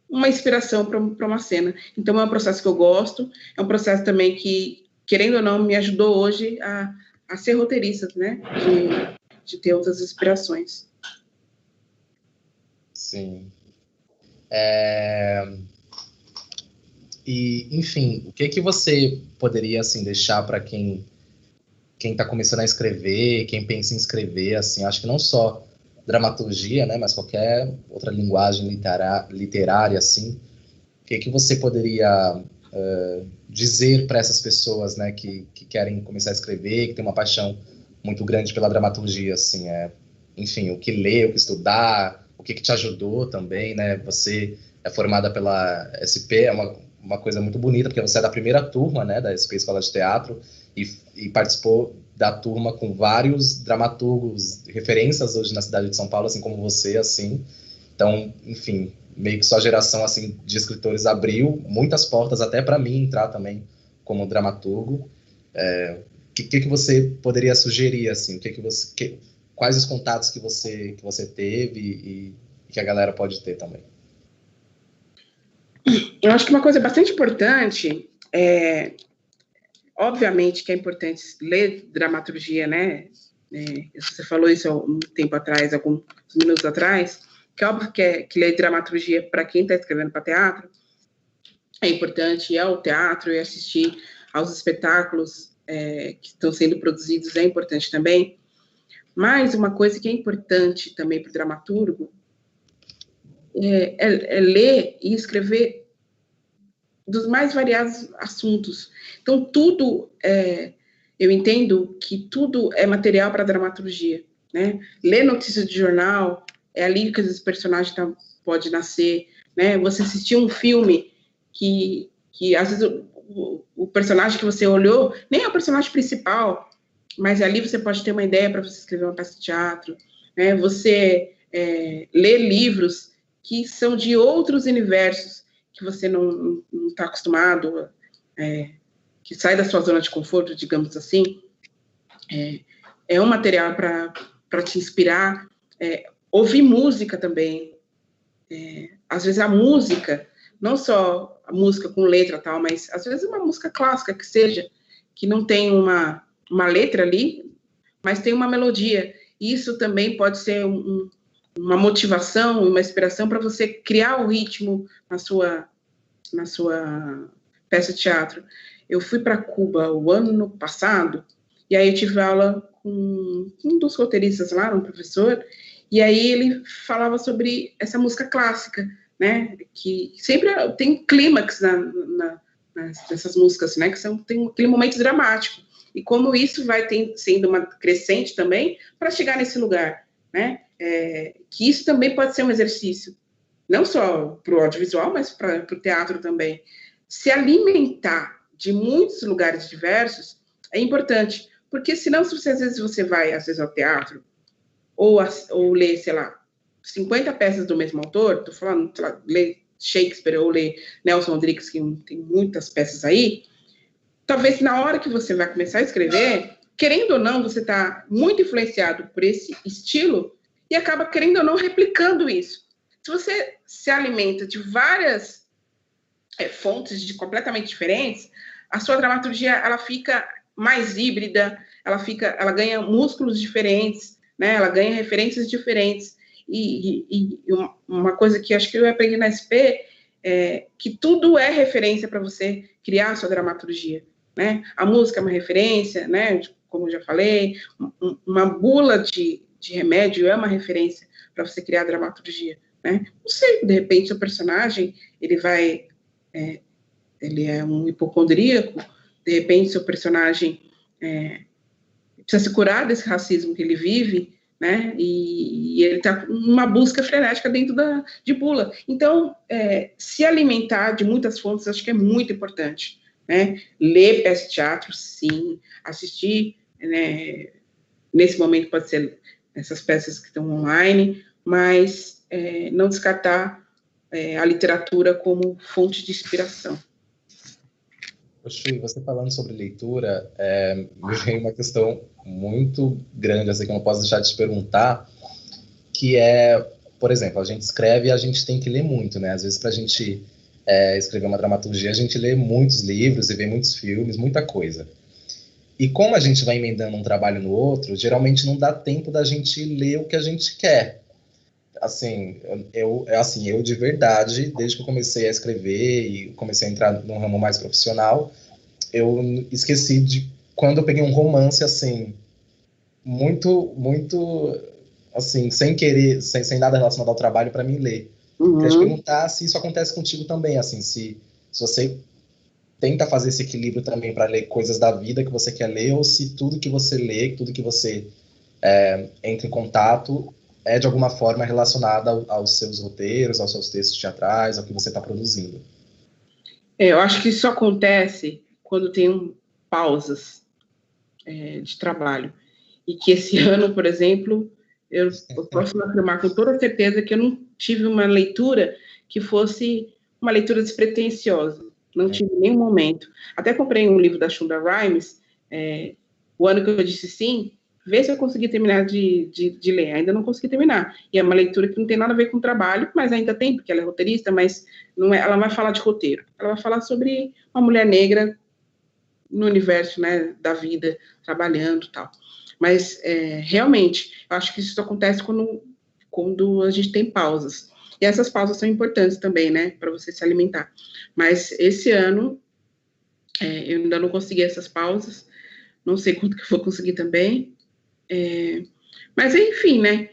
uma inspiração para uma cena. Então, é um processo que eu gosto, é um processo também que, querendo ou não, me ajudou hoje a ser roteirista, né, de ter outras inspirações. Sim. E, enfim, o que você poderia, assim, deixar para quem está começando a escrever, quem pensa em escrever, assim, acho que não só dramaturgia, né, mas qualquer outra linguagem literária, assim, o que você poderia dizer para essas pessoas, né, que querem começar a escrever, que tem uma paixão muito grande pela dramaturgia, assim, enfim, o que ler, o que estudar, o que te ajudou também, né, você é formada pela SP, é uma coisa muito bonita, porque você é da primeira turma, né, da SP Escola de Teatro, e participou da turma com vários dramaturgos, referências hoje na cidade de São Paulo, assim como você, assim. Então, enfim, meio que sua geração, assim, de escritores abriu muitas portas, até para mim entrar também como dramaturgo. O que você poderia sugerir, assim? Quais os contatos que você teve e que a galera pode ter também? Eu acho que uma coisa bastante importante obviamente que é importante ler dramaturgia, né? Você falou isso há um tempo atrás, alguns minutos atrás, que é óbvio que ler dramaturgia para quem está escrevendo para teatro é importante, ir ao teatro e assistir aos espetáculos que estão sendo produzidos é importante também. Mas uma coisa que é importante também para o dramaturgo é ler e escrever dos mais variados assuntos. Então, tudo, eu entendo que tudo é material para dramaturgia, né? Ler notícias de jornal, é ali que os personagens pode nascer, né? Você assistir um filme que às vezes, o personagem que você olhou nem é o personagem principal, mas ali você pode ter uma ideia para você escrever uma peça de teatro, né? Você ler livros que são de outros universos, que você não está acostumado, que sai da sua zona de conforto, digamos assim, é um material para te inspirar. Ouvir música também. Às vezes a música, não só a música com letra tal, mas às vezes uma música clássica que seja, que não tem uma letra ali, mas tem uma melodia. Isso também pode ser uma motivação, uma inspiração para você criar o ritmo na sua peça de teatro. Eu fui para Cuba o ano passado, e aí eu tive aula com um dos roteiristas lá, um professor, e aí ele falava sobre essa música clássica, né, que sempre tem clímax nessas músicas, né, que tem aquele momento dramático, e como isso vai sendo uma crescente também, para chegar nesse lugar, né, que isso também pode ser um exercício, não só para o audiovisual, mas para o teatro também. Se alimentar de muitos lugares diversos, é importante, porque senão, se você, às vezes, vai, às vezes, ao teatro, ou ler, sei lá, 50 peças do mesmo autor, tô falando, sei lá, ler Shakespeare ou ler Nelson Rodrigues, que tem muitas peças aí, talvez na hora que você vai começar a escrever, querendo ou não, você está muito influenciado por esse estilo e acaba, querendo ou não, replicando isso. Se você se alimenta de várias fontes completamente diferentes, a sua dramaturgia ela fica mais híbrida, ela ganha músculos diferentes, né? Ela ganha referências diferentes. E uma coisa que acho que eu aprendi na SP é que tudo é referência para você criar a sua dramaturgia, né? A música é uma referência, né? Como eu já falei, uma bula de remédio é uma referência para você criar a dramaturgia, né? Não sei, de repente, o personagem, ele é um hipocondríaco, de repente, seu personagem precisa se curar desse racismo que ele vive, né? E ele está numa busca frenética dentro de bula. Então, se alimentar de muitas fontes, acho que é muito importante, né? Ler peça de teatro, sim. Assistir, né? Nesse momento pode ser essas peças que estão online, mas não descartar a literatura como fonte de inspiração. Chui, você falando sobre leitura, me vem uma questão muito grande, assim, que eu não posso deixar de te perguntar, que é, por exemplo, a gente escreve e a gente tem que ler muito, né? Às vezes, para a gente escrever uma dramaturgia, a gente lê muitos livros e vê muitos filmes, muita coisa. E como a gente vai emendando um trabalho no outro, geralmente não dá tempo da gente ler o que a gente quer. Assim, eu de verdade, desde que eu comecei a escrever e comecei a entrar num ramo mais profissional, eu esqueci de quando eu peguei um romance, assim, muito, assim, sem querer, sem nada relacionado ao trabalho para mim ler. Uhum. Queria te perguntar se isso acontece contigo também, assim, se você tenta fazer esse equilíbrio também para ler coisas da vida que você quer ler, ou se tudo que você lê, tudo que você entra em contato de alguma forma relacionada aos seus roteiros, aos seus textos teatrais, ao que você está produzindo. Eu acho que isso acontece quando tem pausas de trabalho. E que esse ano, por exemplo, eu posso afirmar com toda certeza que eu não tive uma leitura que fosse uma leitura despretensiosa. Não tive nenhum momento. Até comprei um livro da Shonda Rhimes, o ano que eu disse sim, ver se eu consegui terminar de ler. Ainda não consegui terminar. E é uma leitura que não tem nada a ver com o trabalho, mas ainda tem, porque ela é roteirista, mas não ela vai falar de roteiro. Ela vai falar sobre uma mulher negra no universo, né, da vida, trabalhando e tal. Mas, realmente, eu acho que isso acontece quando a gente tem pausas. E essas pausas são importantes também, né, para você se alimentar. Mas esse ano, eu ainda não consegui essas pausas, não sei quanto que eu vou conseguir também. Mas, enfim, né,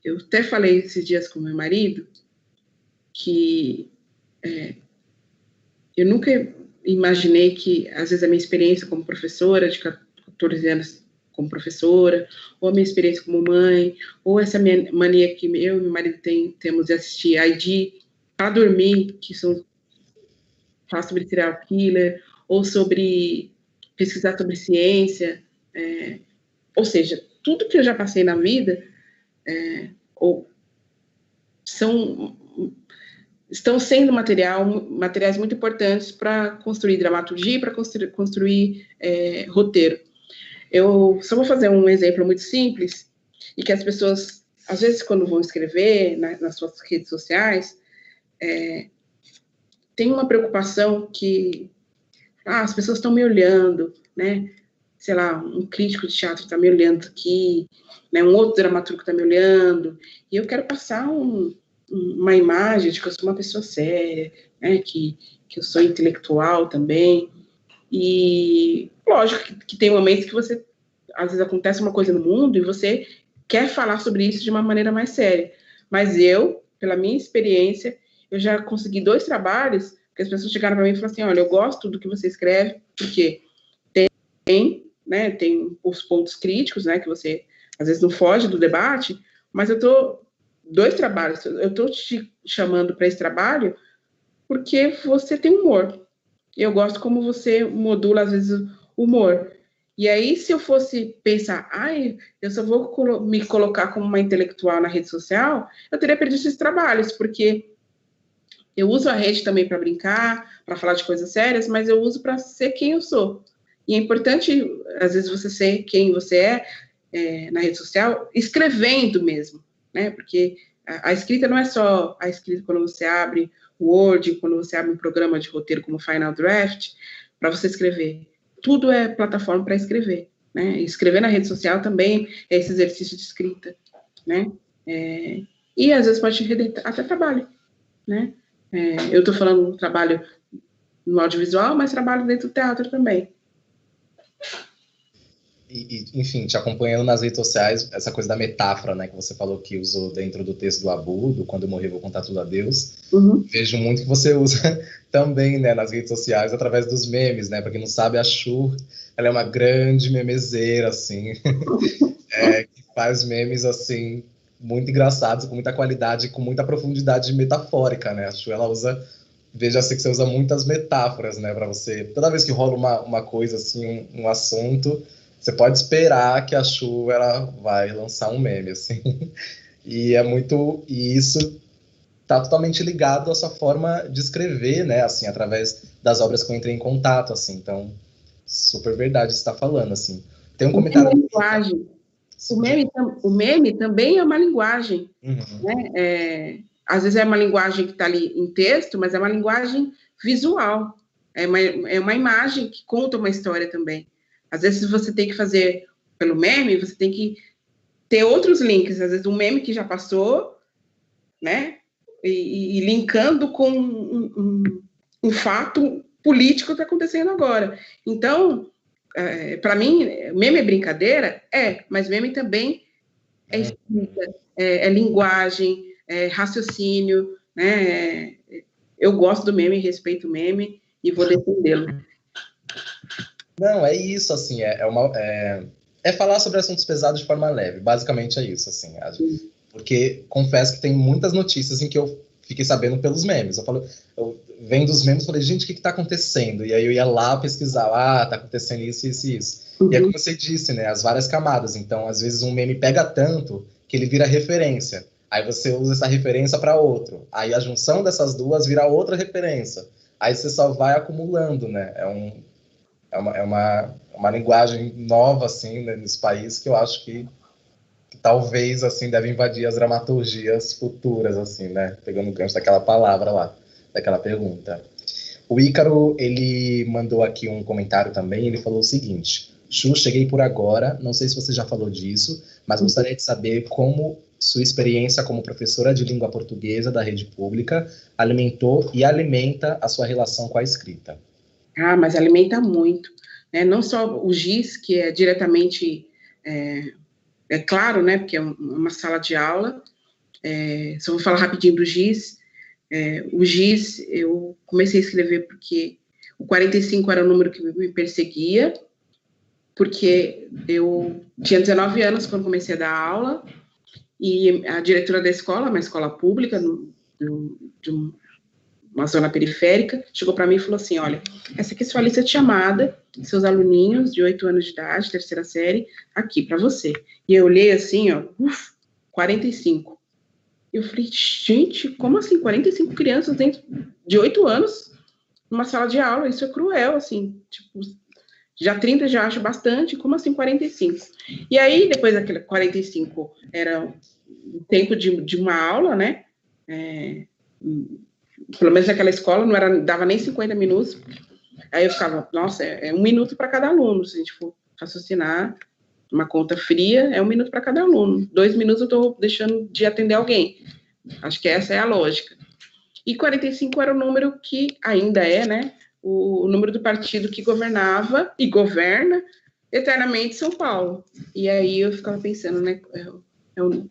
eu até falei esses dias com meu marido que eu nunca imaginei que, às vezes, a minha experiência como professora, de 14 anos como professora, ou a minha experiência como mãe, ou essa minha mania que eu e meu marido temos de assistir ID para dormir, que fala sobre serial killer, ou sobre pesquisar sobre ciência, ou seja, tudo que eu já passei na vida estão sendo materiais muito importantes para construir dramaturgia, para construir roteiro. Eu só vou fazer um exemplo muito simples, e que as pessoas, às vezes, quando vão escrever nas suas redes sociais, tem uma preocupação que as pessoas estão me olhando, né? Sei lá, um crítico de teatro está me olhando aqui, né? Um outro dramaturgo está me olhando, e eu quero passar uma imagem de que eu sou uma pessoa séria, né? Que eu sou intelectual também. E lógico que tem momentos que você, às vezes acontece uma coisa no mundo e você quer falar sobre isso de uma maneira mais séria. Mas eu, pela minha experiência, eu já consegui 2 trabalhos que as pessoas chegaram para mim e falaram assim, olha, eu gosto do que você escreve, porque tem os pontos críticos, né, que você às vezes não foge do debate, mas 2 trabalhos, eu estou te chamando para esse trabalho porque você tem humor. Eu gosto como você modula, às vezes, humor. E aí, se eu fosse pensar, eu só vou me colocar como uma intelectual na rede social, eu teria perdido esses trabalhos, porque eu uso a rede também para brincar, para falar de coisas sérias, mas eu uso para ser quem eu sou. E é importante, às vezes, você ser quem você é na rede social, escrevendo mesmo, né? Porque a escrita não é só a escrita quando você abre o Word, quando você abre um programa de roteiro como Final Draft, para você escrever. Tudo é plataforma para escrever, né? Escrever na rede social também é esse exercício de escrita, né? E às vezes pode render até trabalho, né? Eu estou falando do trabalho no audiovisual, mas trabalho dentro do teatro também. Enfim, te acompanhando nas redes sociais, essa coisa da metáfora, né, que você falou que usou dentro do texto do Abu, do Quando Eu Morrer Vou Contar Tudo a Deus, vejo muito que você usa também, né, nas redes sociais, através dos memes, né, pra quem não sabe, a Chu, ela é uma grande memezeira, assim, que faz memes, assim, muito engraçados, com muita qualidade, com muita profundidade metafórica, né, a Chu, ela usa... Veja assim que você usa muitas metáforas, né, para você... Toda vez que rola uma coisa, assim, um assunto, você pode esperar que a Chu, ela vai lançar um meme, assim. E é muito... E isso tá totalmente ligado à sua forma de escrever, né, assim, através das obras que eu entrei em contato, assim. Então, super verdade você tá falando, assim. Tem um comentário... Linguagem. O meme também é uma linguagem, né? Às vezes é uma linguagem que está ali em texto, mas é uma linguagem visual. É uma imagem que conta uma história também. Às vezes você tem que fazer pelo meme, você tem que ter outros links. Às vezes um meme que já passou, né? E linkando com um fato político que está acontecendo agora. Então, para mim, meme é brincadeira? Mas meme também é escrita, é linguagem, é raciocínio, né? Eu gosto do meme, respeito o meme e vou defendê-lo. Não, é isso, assim, é falar sobre assuntos pesados de forma leve, basicamente é isso, assim, porque confesso que tem muitas notícias em que eu fiquei sabendo pelos memes, eu vendo os memes, falei, gente, o que tá acontecendo? E aí eu ia lá pesquisar, tá acontecendo isso, isso e isso. E é como você disse, né, as várias camadas, então às vezes um meme pega tanto que ele vira referência, aí você usa essa referência para outro, aí a junção dessas duas vira outra referência, aí você só vai acumulando, né, é uma linguagem nova, assim, né, nesse país, que eu acho que talvez, assim, deve invadir as dramaturgias futuras, assim, né? Pegando o gancho daquela palavra lá, daquela pergunta. O Ícaro, ele mandou aqui um comentário também, ele falou o seguinte: Chu, cheguei por agora, não sei se você já falou disso, mas gostaria de saber como sua experiência como professora de língua portuguesa da rede pública alimentou e alimenta a sua relação com a escrita. Mas alimenta muito, né? Não só o GIS, que é diretamente, claro, né? Porque é uma sala de aula. Só vou falar rapidinho do GIS. O GIS, eu comecei a escrever porque o 45 era o número que me perseguia, porque eu tinha 19 anos quando comecei a dar aula, e a diretora da escola, uma escola pública, de uma zona periférica, chegou para mim e falou assim, olha, essa aqui é sua lista de chamada, seus aluninhos de 8 anos de idade, terceira série, aqui para você. E eu olhei assim, 45. Eu falei, gente, como assim, 45 crianças dentro de 8 anos, numa sala de aula? Isso é cruel, assim, tipo, já 30 já acho bastante, como assim 45? E aí, depois daquele 45, era o tempo de uma aula, né? Pelo menos naquela escola, dava nem 50 minutos. Aí eu ficava, nossa, é 1 minuto para cada aluno, se a gente for raciocinar, uma conta fria, é 1 minuto para cada aluno. 2 minutos eu estou deixando de atender alguém. Acho que essa é a lógica. E 45 era o número que ainda é, né, o número do partido que governava e governa eternamente São Paulo. E aí eu ficava pensando, né,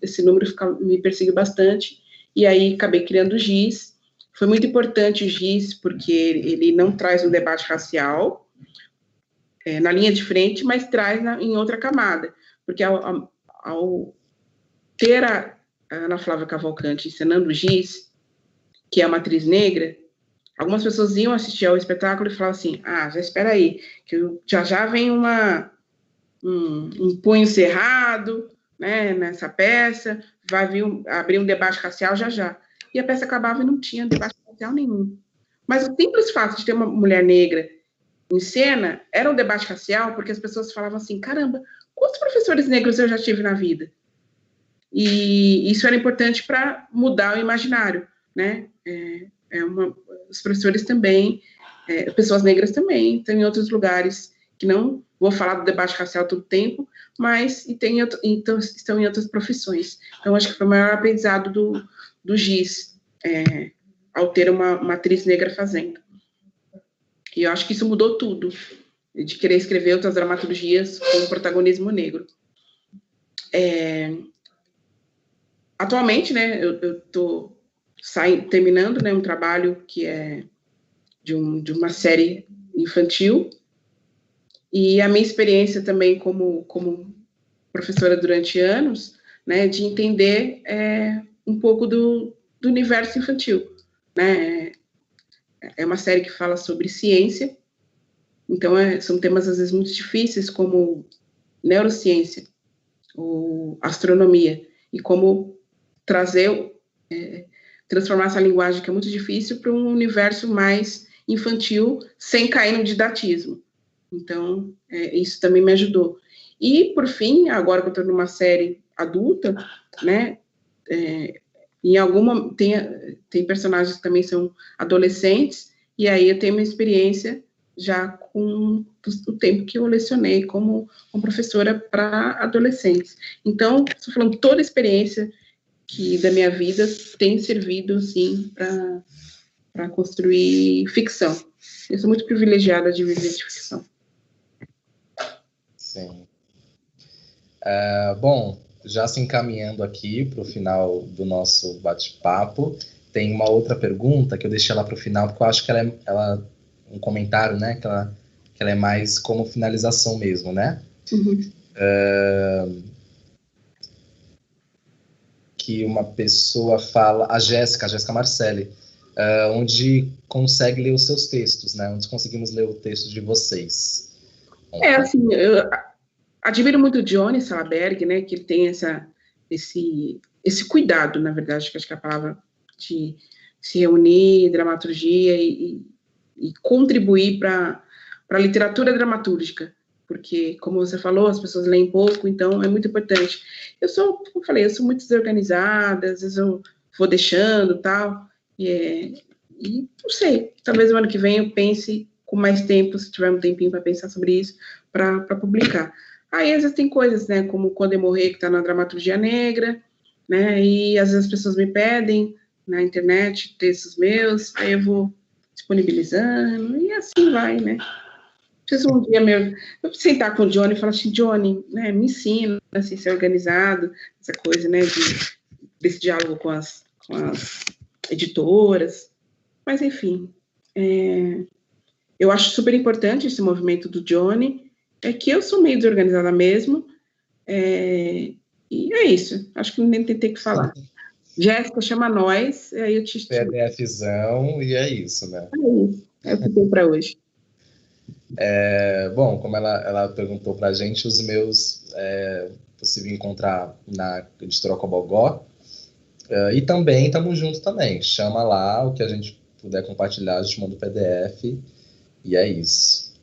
esse número me perseguiu bastante, e aí acabei criando o GIS. Foi muito importante o GIS, porque ele não traz um debate racial na linha de frente, mas traz em outra camada. Porque ao ter a Ana Flávia Cavalcante ensinando o GIS, que é uma atriz negra, algumas pessoas iam assistir ao espetáculo e falavam assim, já espera aí, que já vem um punho cerrado, né, nessa peça, vai abrir um debate racial já. E a peça acabava e não tinha debate racial nenhum. Mas o simples fato de ter uma mulher negra em cena era um debate racial, porque as pessoas falavam assim, caramba, quantos professores negros eu já tive na vida? E isso era importante para mudar o imaginário, né? Os professores também, pessoas negras também, estão em outros lugares que não vou falar do debate racial todo o tempo, mas então, estão em outras profissões. Então, acho que foi o maior aprendizado do GIS, ao ter uma atriz negra fazendo. E eu acho que isso mudou tudo, de querer escrever outras dramaturgias com protagonismo negro. Atualmente, né, eu estou terminando, né, um trabalho que é de uma série infantil, e a minha experiência também como professora durante anos, né, de entender um pouco do universo infantil, né? É uma série que fala sobre ciência, então são temas às vezes muito difíceis, como neurociência ou astronomia, e como transformar essa linguagem que é muito difícil para um universo mais infantil, sem cair no didatismo. Então, isso também me ajudou. E, por fim, agora que eu estou numa série adulta, né, tem personagens que também são adolescentes, e aí eu tenho uma experiência já com o tempo que eu lecionei como professora para adolescentes. Então, estou falando toda a experiência da minha vida tem servido, sim, para construir ficção. Eu sou muito privilegiada de viver de ficção. Sim. Bom, já se encaminhando aqui para o final do nosso bate-papo, tem uma outra pergunta que eu deixei ela para o final, porque eu acho que ela um comentário, né, que ela é mais como finalização mesmo, né? Uhum. Que uma pessoa fala, a Jéssica Marcelli, onde consegue ler os seus textos, né? Onde conseguimos ler o texto de vocês. Assim, eu admiro muito o Johnny Salaberg, né, que ele tem esse cuidado, na verdade, que acho que é a palavra, de se reunir, dramaturgia e contribuir para a literatura dramatúrgica, porque, como você falou, as pessoas leem pouco, então é muito importante. Como eu falei, eu sou muito desorganizada, às vezes eu vou deixando tal, e não sei, talvez o ano que vem eu pense com mais tempo, se tiver um tempinho para pensar sobre isso, para publicar. Aí, às vezes, tem coisas, né, como Quando Eu Morrer, que está na dramaturgia negra, né, e às vezes as pessoas me pedem na internet textos meus, aí eu vou disponibilizando, e assim vai, né. Preciso um dia mesmo, eu vou sentar com o Johnny e falar assim, Johnny, né, me ensina, assim, ser organizado, essa coisa, né, desse diálogo com as editoras, mas, enfim, eu acho super importante esse movimento do Johnny, que eu sou meio desorganizada mesmo, e é isso, acho que nem tem que falar. Jéssica, chama nós, aí eu te... PDFzão, e é isso, né? É isso, é o que tem para hoje. Bom, como ela perguntou para a gente, os meus possível encontrar na editora Cobogó, e também estamos juntos também, chama lá, o que a gente puder compartilhar, a gente manda o PDF, e é isso.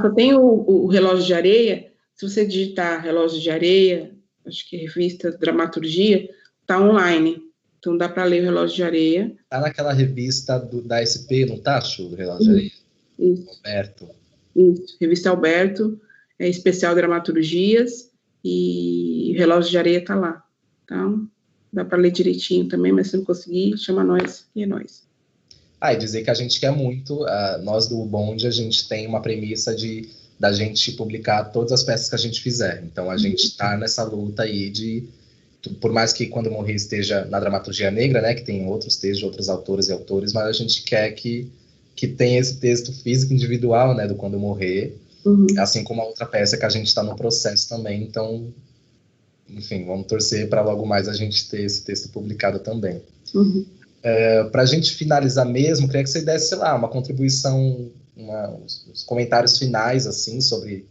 Só tem o Relógio de Areia, se você digitar Relógio de Areia, acho que revista Dramaturgia, tá online, então dá para ler o Relógio de Areia. Tá naquela revista da SP, não tá, Chu, do Relógio de Areia? Isso. Alberto. Isso, revista Alberto, especial Dramaturgias, e o Relógio de Areia tá lá. Então, dá para ler direitinho também, mas se não conseguir, chama nós, e é nós. E dizer que a gente quer muito, nós do Bonde, a gente tem uma premissa da gente publicar todas as peças que a gente fizer. Então, a gente está nessa luta aí por mais que Quando Eu Morrer esteja na dramaturgia negra, né, que tem outros textos de outros autores e autores, mas a gente quer que tenha esse texto físico individual, né, do Quando Eu Morrer, assim como a outra peça que a gente está no processo também. Então, enfim, vamos torcer para logo mais a gente ter esse texto publicado também. Para a gente finalizar mesmo, queria que você desse, sei lá, uma contribuição, uns comentários finais, assim, sobre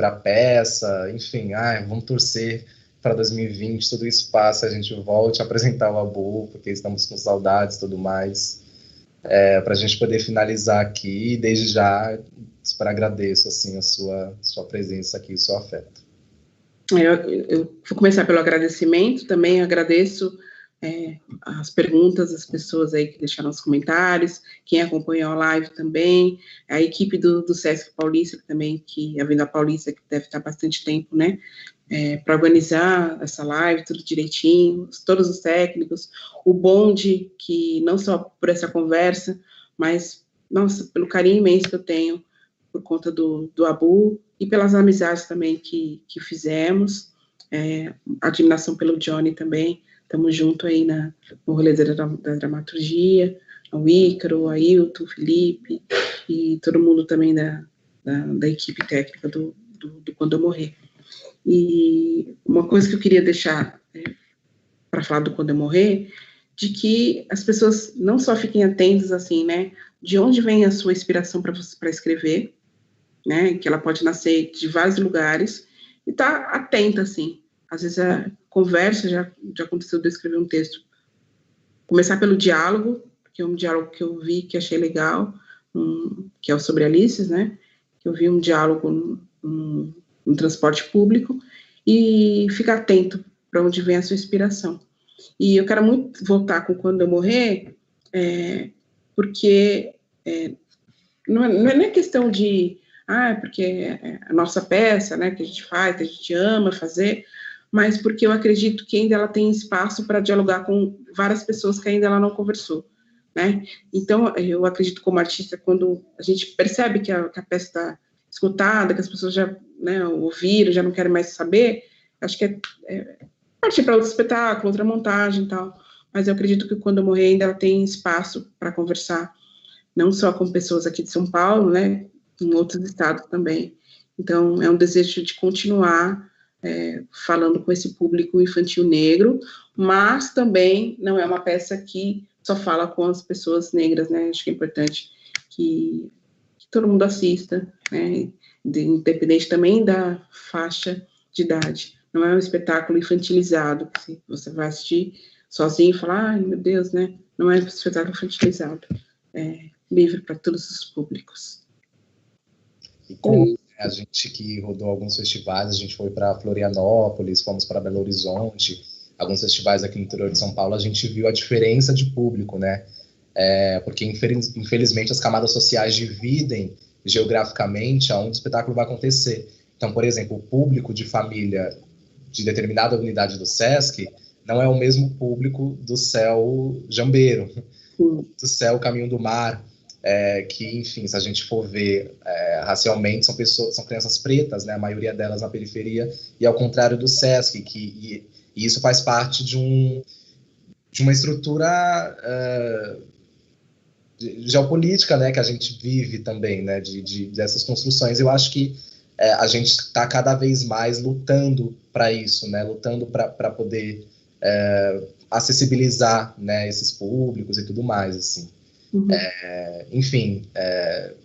a peça, enfim, vamos torcer para 2020, tudo isso passa, a gente volte a apresentar o Abu, porque estamos com saudades e tudo mais, para a gente poder finalizar aqui, e desde já, super agradeço, assim, a sua presença aqui, o seu afeto. Eu vou começar pelo agradecimento, também agradeço as perguntas das pessoas aí que deixaram os comentários, quem acompanhou a live também, a equipe do Sesc Paulista também, a Avenida Paulista, que deve estar bastante tempo, né, para organizar essa live, tudo direitinho, todos os técnicos, o bonde, que não só por essa conversa, mas, nossa, pelo carinho imenso que eu tenho por conta do Abu, e pelas amizades também que fizemos, a admiração pelo Johnny também. Estamos juntos aí no rolê da dramaturgia, o Ícaro, o Ailton, o Felipe, e todo mundo também da equipe técnica do Quando Eu Morrer. E uma coisa que eu queria deixar para falar do Quando Eu Morrer, de que as pessoas não só fiquem atentas, assim, né, de onde vem a sua inspiração para escrever, né, que ela pode nascer de vários lugares, e tá atenta, assim. Às vezes a conversa, já aconteceu de eu escrever um texto, começar pelo diálogo, que é um diálogo que eu vi, que achei legal, que é o sobre Alices, né, que eu vi um diálogo no transporte público, e ficar atento para onde vem a sua inspiração. E eu quero muito voltar com Quando Eu Morrer, porque não é questão de, porque é a nossa peça, né, que a gente faz, que a gente ama fazer, mas porque eu acredito que ainda ela tem espaço para dialogar com várias pessoas que ainda ela não conversou, né? Então, eu acredito como artista, quando a gente percebe que a peça está escutada, que as pessoas já, né, ouviram, já não querem mais saber, acho que é partir para outro espetáculo, outra montagem e tal, mas eu acredito que Quando Eu Morrer ainda ela tem espaço para conversar, não só com pessoas aqui de São Paulo, né, em outros estados também. Então, é um desejo de continuar falando com esse público infantil negro, mas também não é uma peça que só fala com as pessoas negras, né? Acho que é importante que todo mundo assista, né? Independente também da faixa de idade. Não é um espetáculo infantilizado, que você vai assistir sozinho e falar, ai, meu Deus, né? Não é um espetáculo infantilizado. É livre para todos os públicos. E com a gente que rodou alguns festivais, a gente foi para Florianópolis, fomos para Belo Horizonte, alguns festivais aqui no interior de São Paulo, a gente viu a diferença de público, né? Porque, infelizmente, as camadas sociais dividem geograficamente aonde o espetáculo vai acontecer. Então, por exemplo, o público de família de determinada unidade do Sesc não é o mesmo público do Céu Jambeiro, do Céu Caminho do Mar, que, enfim, se a gente for ver racialmente, são crianças pretas, né, a maioria delas na periferia, e ao contrário do Sesc, e isso faz parte de uma estrutura geopolítica, né, que a gente vive também, né, dessas construções. Eu acho que a gente está cada vez mais lutando para isso, né, lutando para poder acessibilizar, né, esses públicos e tudo mais, assim. Enfim,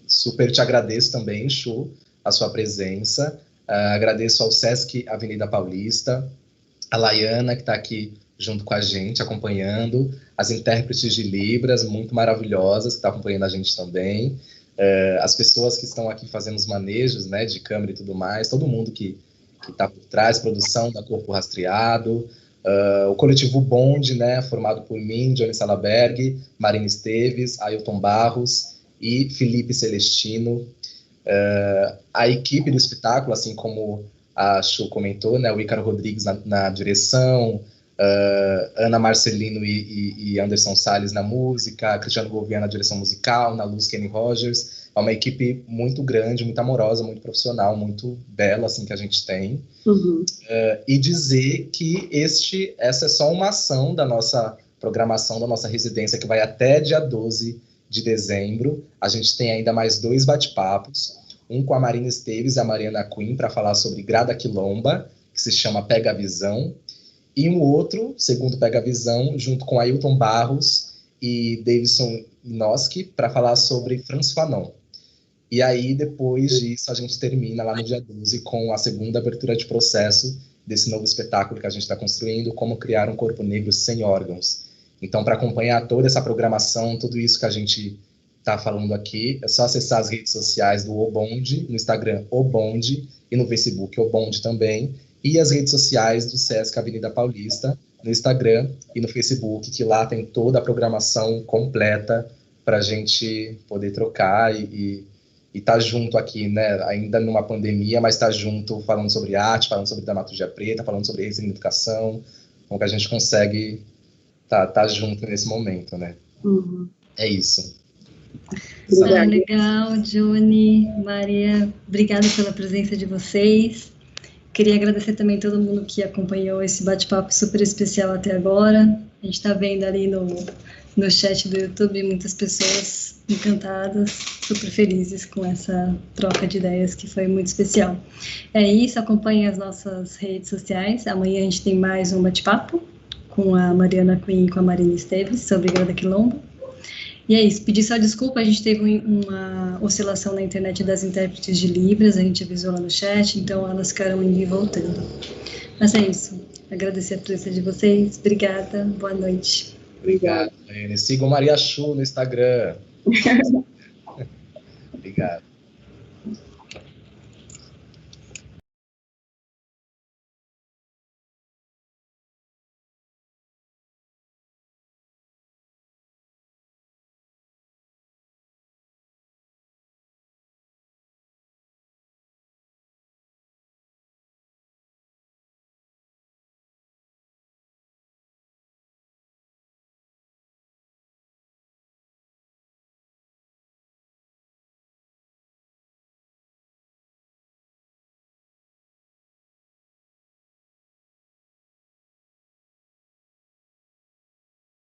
super te agradeço também, Chu, a sua presença, agradeço ao Sesc Avenida Paulista, a Laiana, que está aqui junto com a gente, acompanhando, as intérpretes de Libras, muito maravilhosas, que estão acompanhando a gente também, as pessoas que estão aqui fazendo os manejos, né, de câmera e tudo mais, todo mundo que está por trás, produção da Corpo Rastreado, o coletivo Bonde, né, formado por mim, Johnny Salaberg, Marina Esteves, Ailton Barros e Felipe Celestino, a equipe do espetáculo, assim como a Chu comentou, né, o Ícaro Rodrigues na direção, Ana Marcelino e Anderson Salles na música, Cristiano Gouveia na direção musical, na luz Kenny Rogers. É uma equipe muito grande, muito amorosa, muito profissional, muito bela, assim, que a gente tem. E dizer que essa é só uma ação da nossa programação, da nossa residência, que vai até dia 12 de dezembro. A gente tem ainda mais 2 bate-papos, um com a Marina Esteves e a Mariana Quinn, para falar sobre Grada Quilomba, que se chama Pega a Visão, e um outro, segundo Pega a Visão, junto com Ailton Barros e Davidson Inoski para falar sobre François Fanon. E aí, depois disso, a gente termina lá no dia 12 com a segunda abertura de processo desse novo espetáculo que a gente está construindo, Como Criar um Corpo Negro Sem Órgãos. Então, para acompanhar toda essa programação, tudo isso que a gente está falando aqui, é só acessar as redes sociais do O Bonde, no Instagram O Bonde e no Facebook O Bonde também, e as redes sociais do Sesc Avenida Paulista, no Instagram e no Facebook, que lá tem toda a programação completa para a gente poder trocar e estar junto aqui, né? Ainda numa pandemia, mas estar junto falando sobre arte, falando sobre dramaturgia preta, falando sobre resignificação, como que a gente consegue tá junto nesse momento, né? Uhum. É isso. Legal, Johnny, Maria, obrigada pela presença de vocês. Queria agradecer também todo mundo que acompanhou esse bate-papo super especial até agora. A gente está vendo ali no chat do YouTube muitas pessoas encantadas, super felizes com essa troca de ideias que foi muito especial. É isso, acompanhem as nossas redes sociais. Amanhã a gente tem mais um bate-papo com a Mariana Quinn e com a Marina Esteves sobre Grada Quilombo. E é isso, pedir só desculpa, a gente teve uma oscilação na internet das intérpretes de Libras, a gente avisou lá no chat, então elas ficaram indo e voltando. Mas é isso, agradecer a presença de vocês, obrigada, boa noite. Obrigado, Sigam Maria Chu no Instagram. Obrigado.